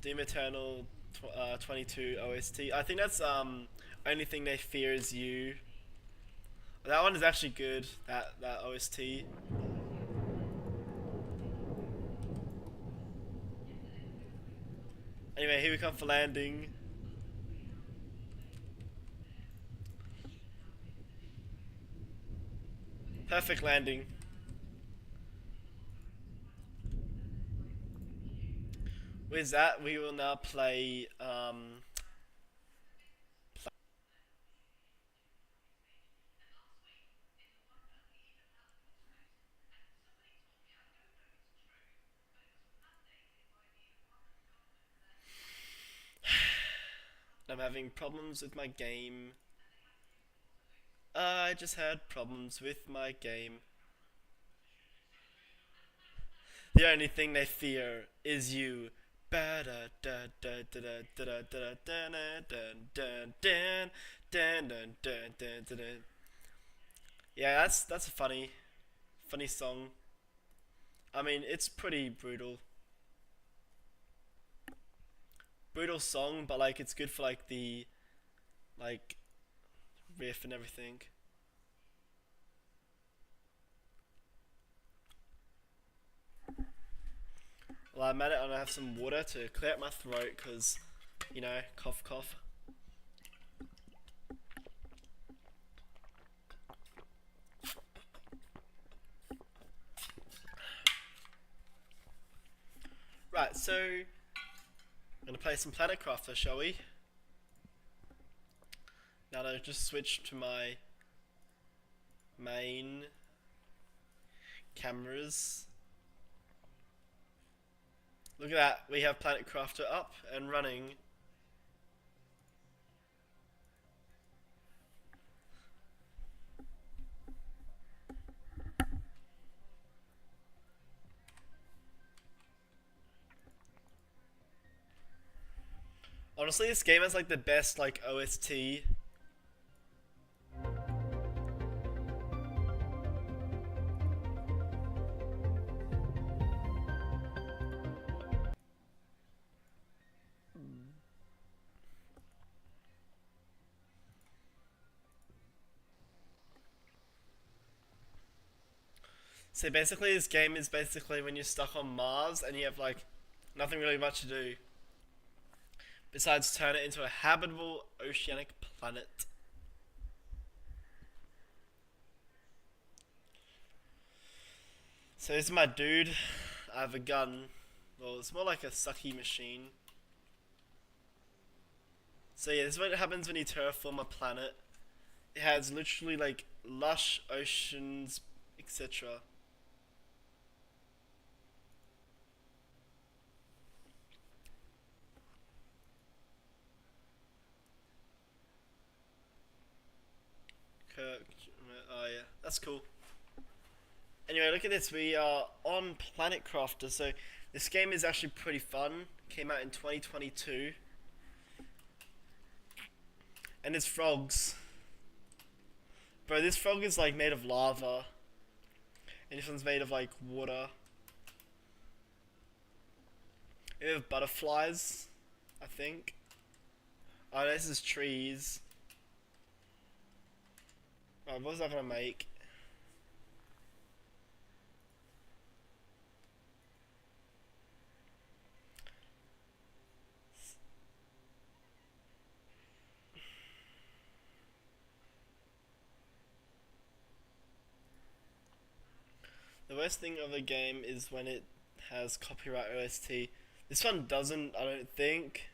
Doom Eternal 22 OST. I think that's only thing they fear is you. That one is actually good. That OST. Anyway, here we come for landing. Perfect landing. With that, we will now play. I'm having problems with my game. I just had problems with my game. The only thing they fear is you. Yeah, that's a funny song. I mean, it's pretty brutal song, but like it's good for like the like riff and everything. Well, I'm at it. I'm gonna have some water to clear out my throat, cause you know, cough cough. Right, so I'm gonna play some Planet Crafter, shall we? Now I'll just switch to my main cameras. Look at that, we have Planet Crafter up and running. Honestly, this game has like the best like OST. So basically, this game is basically when you're stuck on Mars and you have like nothing really much to do besides turn it into a habitable oceanic planet. So this is my dude. I have a gun. Well, it's more like a sucky machine. So yeah, this is what happens when you terraform a planet. It has literally like lush oceans, etc. Oh yeah, that's cool. Anyway, look at this. We are on Planet Crafter. So this game is actually pretty fun. Came out in 2022. And there's frogs. Bro, this frog is like made of lava. And this one's made of like water. And we have butterflies, I think. Oh, this is trees. Right, what was I gonna make? The worst thing of the game is when it has copyright OST. This one doesn't, I don't think.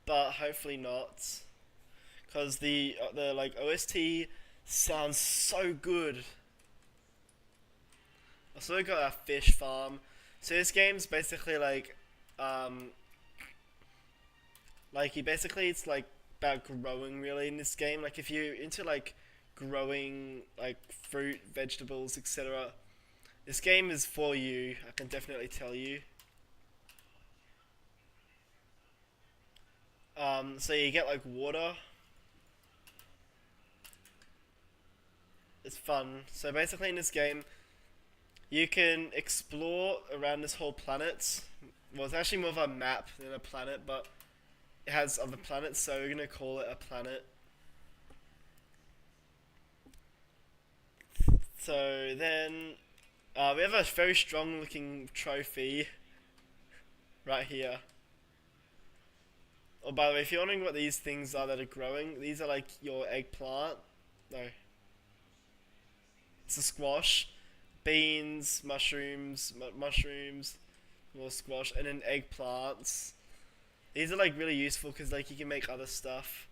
But hopefully not. Because the like OST sounds so good. Also we got a fish farm. So this game's basically um like you basically it's like about growing really in this game. Like if you're into like growing like fruit, vegetables, etc. This game is for you, I can definitely tell you. So you get like water. It's fun. So basically in this game, you can explore around this whole planet. Well, it's actually more of a map than a planet, but it has other planets, so we're gonna call it a planet. So then we have a very strong looking trophy right here. Oh, by the way, if you're wondering what these things are that are growing, these are like your eggplant. No, it's a squash. Beans, mushrooms, mushrooms, more squash, and then eggplants. These are like really useful because like you can make other stuff.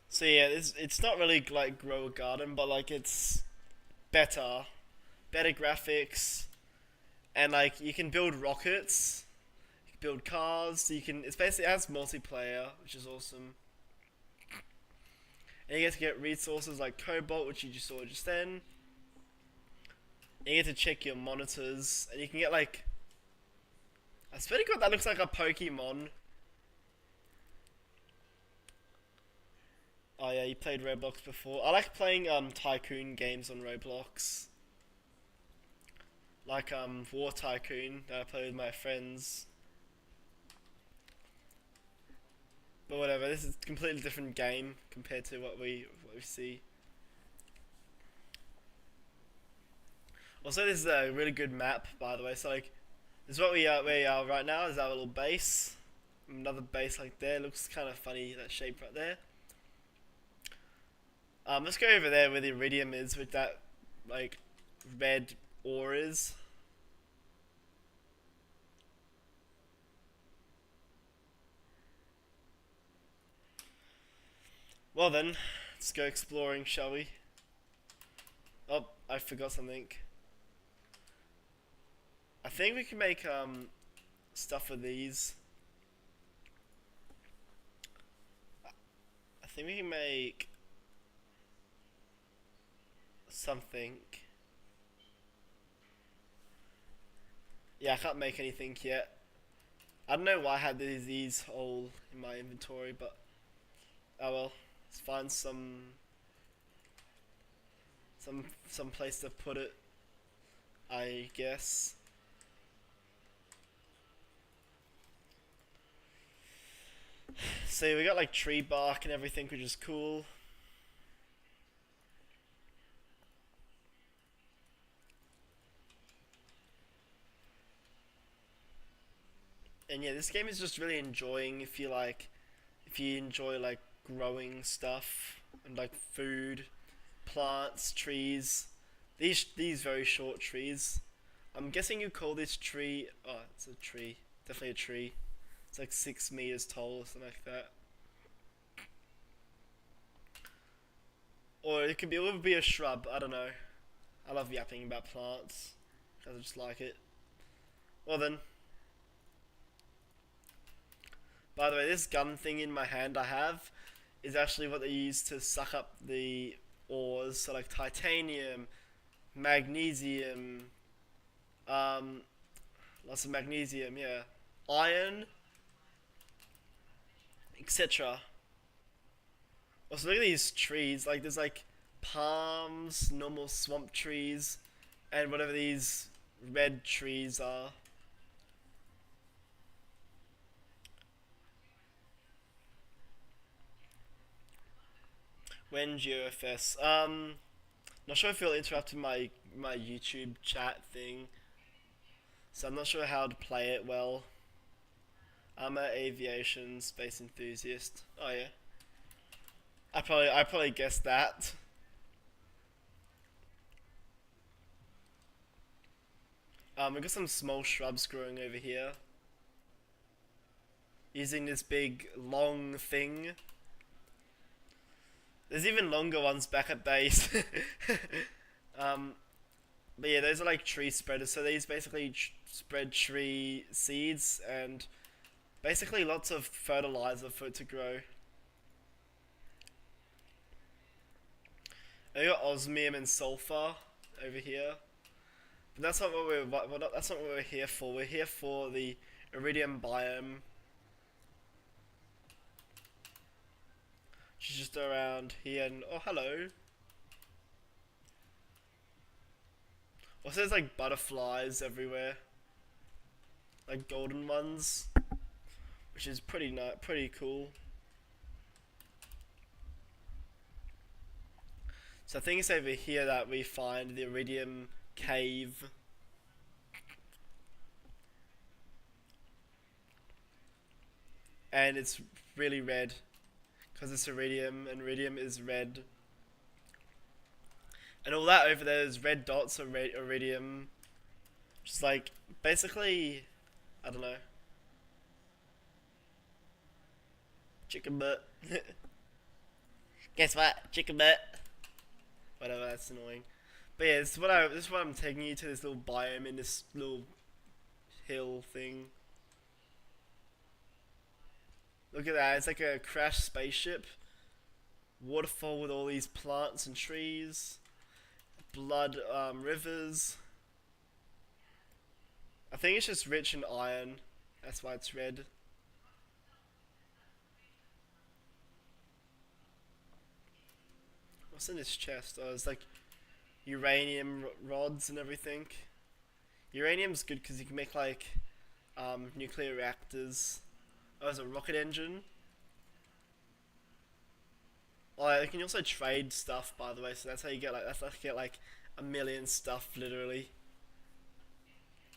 So yeah, it's not really like grow a garden, but like it's better, better graphics, and like you can build rockets, you can build cars. You can it's basically it has multiplayer, which is awesome. And you get to get resources like cobalt, which you just saw just then. And you get to check your monitors, and you can get like I swear to God, that looks like a Pokemon. Oh yeah, you played Roblox before. I like playing tycoon games on Roblox. Like War Tycoon that I play with my friends. But whatever, this is a completely different game compared to what we see. Also, this is a really good map, by the way. So like, this is what we are right now. Is our little base. Another base like there. Looks kind of funny, that shape right there. Let's go over there where the iridium is with that like red ore is. Well then, let's go exploring, shall we? Oh, I forgot something. I think we can make stuff with these. I think we can make something. Yeah, I can't make anything yet. I don't know why I had these all in my inventory, but oh well. Let's find some place to put it, I guess. So we got like tree bark and everything, which is cool. And yeah, this game is just really enjoying if you enjoy like growing stuff and like food, plants, trees. These very short trees. I'm guessing you call this tree. Oh, it's a tree. Definitely a tree. It's like 6 meters tall or something like that. Or it could be a shrub. I don't know. I love yapping about plants. I just like it. Well then. By the way, this gun thing in my hand I have is actually what they use to suck up the ores. So like titanium, magnesium, um, lots of magnesium, yeah, iron, etc. Also, look at these trees. Like, there's like palms, normal swamp trees, and whatever these red trees are. When GeoFS. Not sure if you'll interrupt my YouTube chat thing, so I'm not sure how to play it well. I'm an aviation space enthusiast. Oh yeah. I probably guessed that. We got some small shrubs growing over here. Using this big long thing. There's even longer ones back at base. um, but yeah, those are like tree spreaders. So these basically spread tree seeds and basically lots of fertilizer for it to grow. And we got osmium and sulfur over here. But that's not what that's not what we're here for. We're here for the iridium biome, which is just around here. And oh, hello. Also, there's like butterflies everywhere, like golden ones, which is pretty cool. So I think it's over here that we find the iridium cave. And it's really red because it's iridium, and iridium is red. And all that over there is red dots of iridium. Just like, basically, I don't know. Chicken butt. Guess what? Chicken butt. Whatever, that's annoying. But yeah, this is what I'm taking you to, this little biome in this little hill thing. Look at that, it's like a crashed spaceship. Waterfall with all these plants and trees. Blood rivers. I think it's just rich in iron. That's why it's red. What's in this chest? Oh, it's like uranium rods and everything. Uranium's good because you can make like nuclear reactors. Oh, there's a rocket engine. Oh, you can also trade stuff, by the way. So that's how you get like a million stuff literally,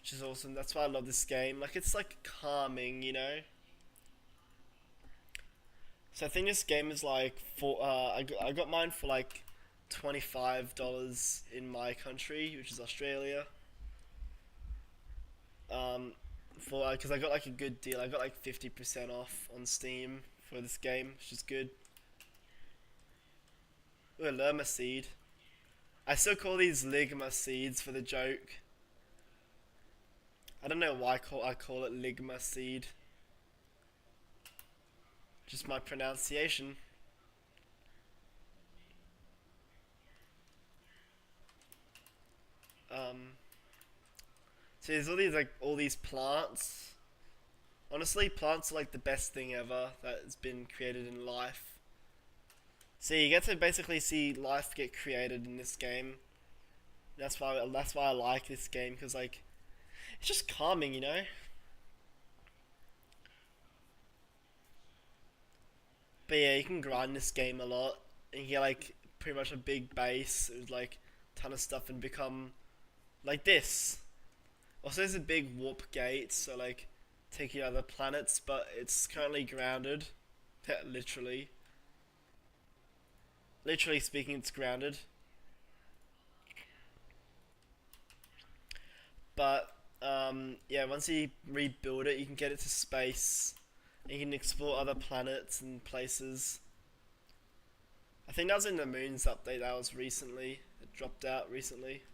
which is awesome. That's why I love this game. Like it's like calming, you know. So I think this game is like I got mine for like $25 in my country, which is Australia. Um, for because I got like a good deal. I got like 50% off on Steam for this game, which is good. Ooh, a Lerma seed. I still call these Ligma seeds for the joke. I don't know why I call it Ligma seed. Just my pronunciation. Um, so there's all these plants. Honestly, plants are like the best thing ever that has been created in life. So you get to basically see life get created in this game. That's why I like this game, because like it's just calming, you know. But yeah, you can grind this game a lot, and you get like pretty much a big base with like a ton of stuff, and become like this. Also, there's a big warp gate, so like take you to other planets, but it's currently grounded. Literally. Literally speaking, it's grounded. But yeah, once you rebuild it, you can get it to space. And you can explore other planets and places. I think that was in the Moons update that was recently. It dropped out recently.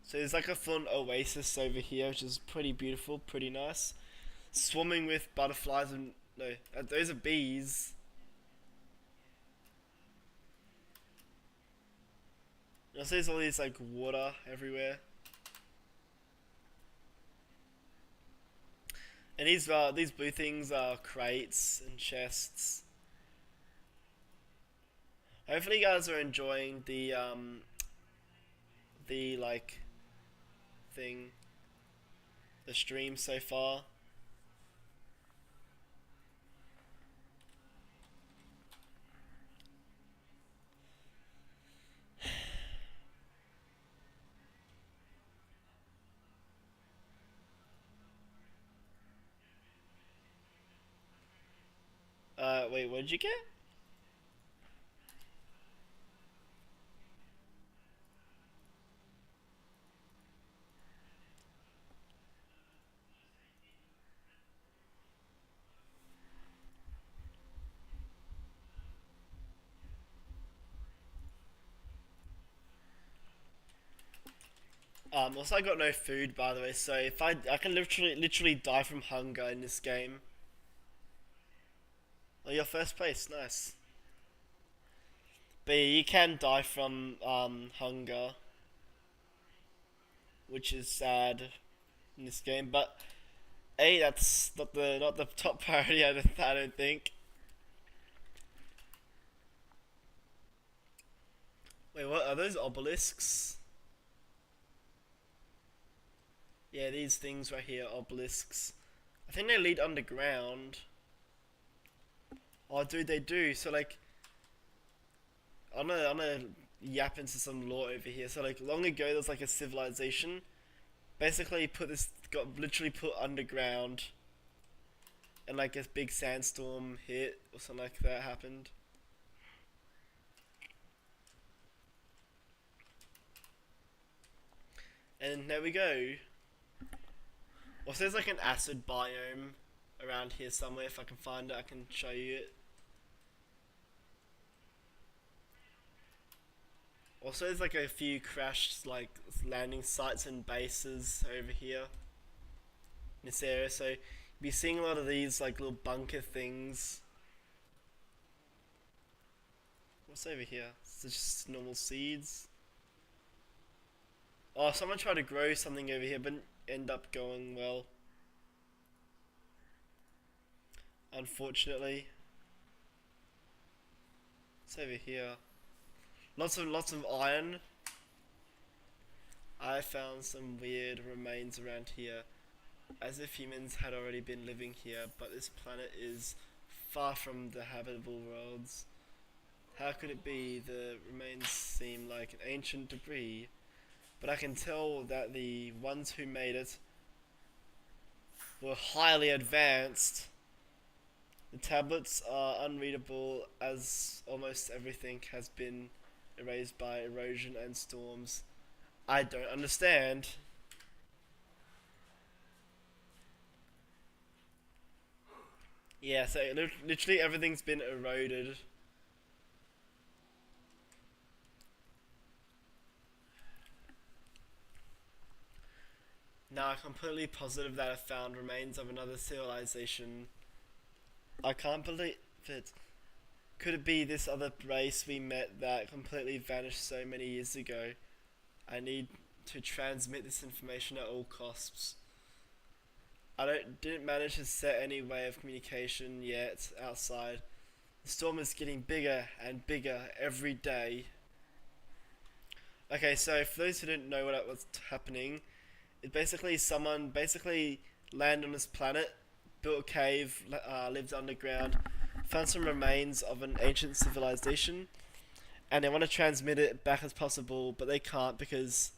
So there's like a fun oasis over here, which is pretty beautiful, pretty nice. Swarming with butterflies and no, those are bees. I see there's all these like water everywhere. And these blue things are crates and chests. Hopefully you guys are enjoying the like thing, the stream so far. Wait, what did you get? Also I got no food, by the way, so if I can literally die from hunger in this game. Oh, your first place, nice. But yeah, you can die from hunger, which is sad in this game. But A, that's not the top priority. I don't think. Wait, what are those obelisks? Yeah, these things right here, obelisks. I think they lead underground. Oh, dude, they do. So like, I'm gonna yap into some lore over here. So like, long ago, there was like a civilization. Basically, got literally put underground, and like a big sandstorm hit or something like that happened. And there we go. Also, there's like an acid biome around here somewhere. If I can find it, I can show you it. Also, there's like a few crashed like landing sites and bases over here in this area. So you'll be seeing a lot of these like little bunker things. What's over here? It's just normal seeds. Oh, someone tried to grow something over here, but end up going well. Unfortunately, it's over here. Lots of iron. I found some weird remains around here, as if humans had already been living here, but this planet is far from the habitable worlds. How could it be? The remains seem like an ancient debris, but I can tell that the ones who made it were highly advanced. The tablets are unreadable as almost everything has been erased by erosion and storms. I don't understand. Yeah, so literally everything's been eroded. Now I'm completely positive that I found remains of another civilization. I can't believe it. Could it be this other race we met that completely vanished so many years ago? I need to transmit this information at all costs. I didn't manage to set any way of communication yet outside. The storm is getting bigger and bigger every day. Okay, so for those who didn't know what was happening, it basically someone basically landed on this planet, built a cave, lived underground, found some remains of an ancient civilization, and they want to transmit it back as possible, but they can't because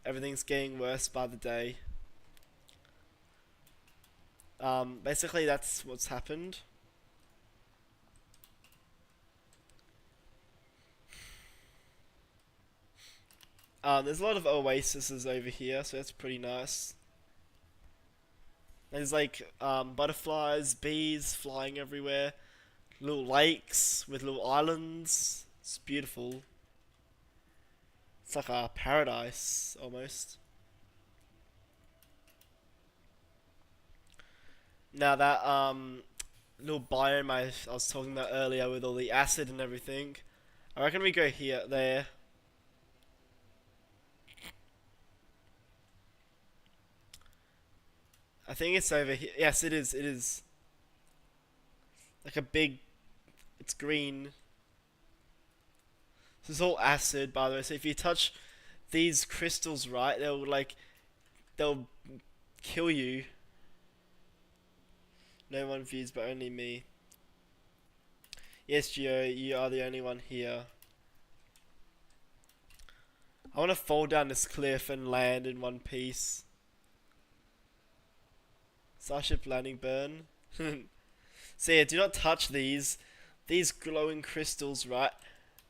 everything's getting worse by the day. Basically, that's what's happened. There's a lot of oases over here, so that's pretty nice. There's like butterflies, bees flying everywhere, little lakes with little islands. It's beautiful. It's like a paradise almost. Now that little biome I was talking about earlier with all the acid and everything, I reckon we go here, there. I think it's over here. Yes, it is. It is like a big. It's green. This is all acid, by the way. So if you touch these crystals, right, they'll kill you. No one views, but only me. Yes, Geo, you are the only one here. I want to fall down this cliff and land in one piece. Starship landing burn. So yeah, do not touch these. These glowing crystals, right?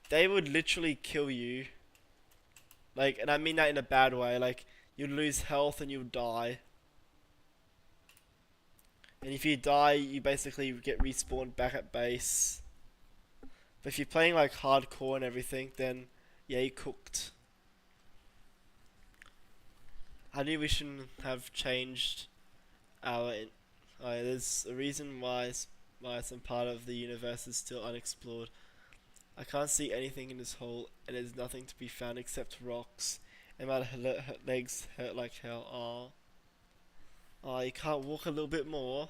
They would literally kill you. Like, and I mean that in a bad way. Like, you'd lose health and you'd die. And if you die, you basically get respawned back at base. But if you're playing like hardcore and everything, then yeah, you cooked. I knew we shouldn't have changed our. There's a reason why some part of the universe is still unexplored. I can't see anything in this hole, and there's nothing to be found except rocks. And my legs hurt like hell. You can't walk a little bit more.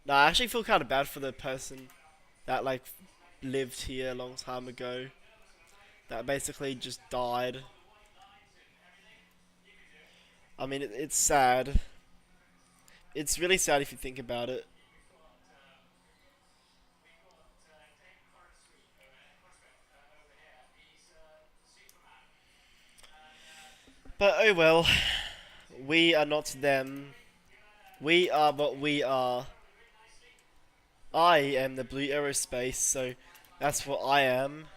Nah, I actually feel kind of bad for the person that like lived here a long time ago. That basically just died. I mean, it's sad It's really sad if you think about it. But oh well, we are not them. We are what we are. I am the blue aerospace, so that's what I am.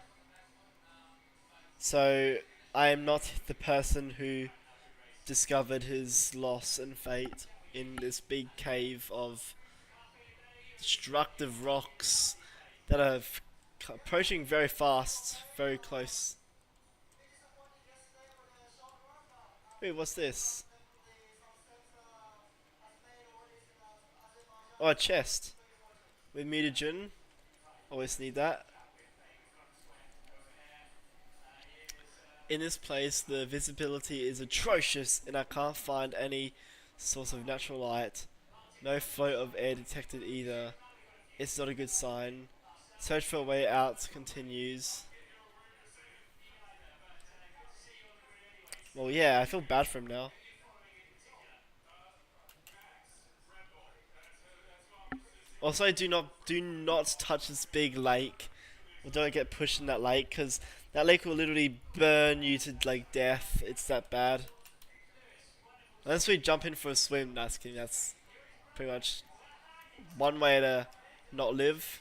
So I am not the person who discovered his loss and fate in this big cave of destructive rocks that are approaching very fast, very close. Wait, what's this? Oh, a chest with mutagen. Always need that. In this place, the visibility is atrocious, and I can't find any source of natural light. No flow of air detected either. It's not a good sign. Search for a way out continues. Well, yeah, I feel bad for him now. Also, do not touch this big lake, or don't get pushed in that lake, because that lake will literally burn you to like death. It's that bad. Unless we jump in for a swim, that's kidding. That's pretty much one way to not live.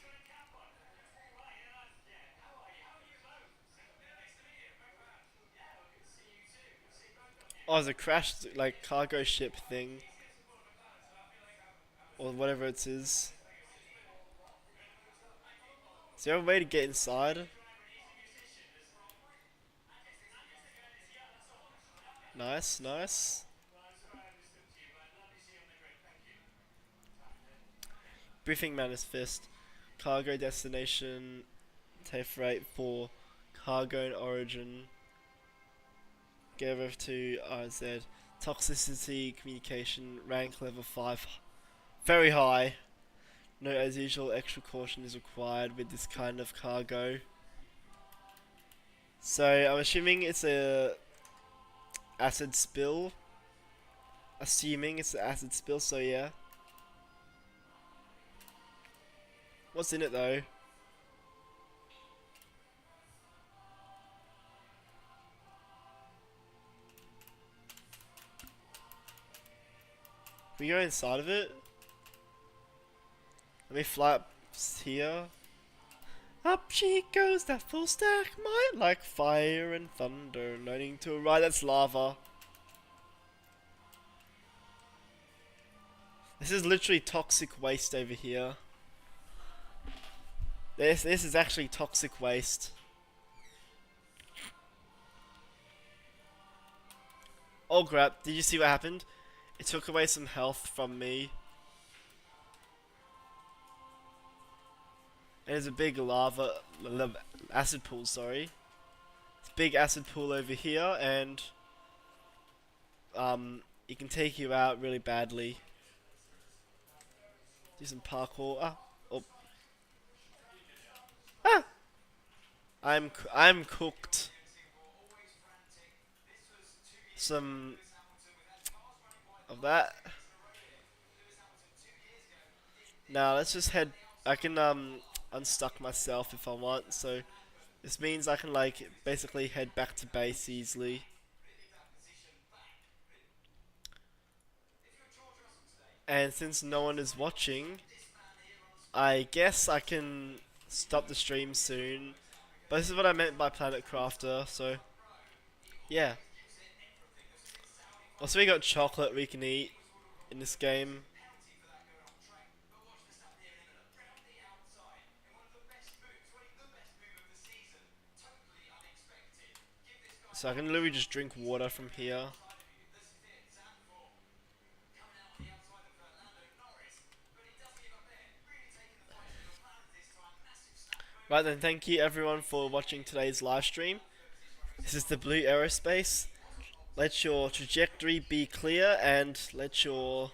Oh, there's a crashed like cargo ship thing, or whatever it is. Is there a way to get inside? Nice, nice. Briefing manifest. Cargo destination. TAFE rate for cargo and origin. Get over to RZ. Toxicity communication rank level 5. Very high. Note as usual, extra caution is required with this kind of cargo. So I'm assuming it's a acid spill. Assuming it's an acid spill, so yeah. What's in it though? Can we go inside of it? Let me fly up here. Up she goes, that full stack might like fire and thunder. Learning to ride, that's lava. This is literally toxic waste over here. This is actually toxic waste. Oh crap, did you see what happened? It took away some health from me. And there's a big acid pool, sorry. It's a big acid pool over here, and it can take you out really badly. Do some parkour. Ah, oh. Ah! I'm cooked. Some of that. Now let's just head. I can unstuck myself if I want. So this means I can like basically head back to base easily. And since no one is watching, I guess I can stop the stream soon. But this is what I meant by Planet Crafter. So yeah. Also, we got chocolate we can eat in this game. So I can literally just drink water from here. Right then, thank you everyone for watching today's live stream. This is the Blue Aerospace. Let your trajectory be clear and let your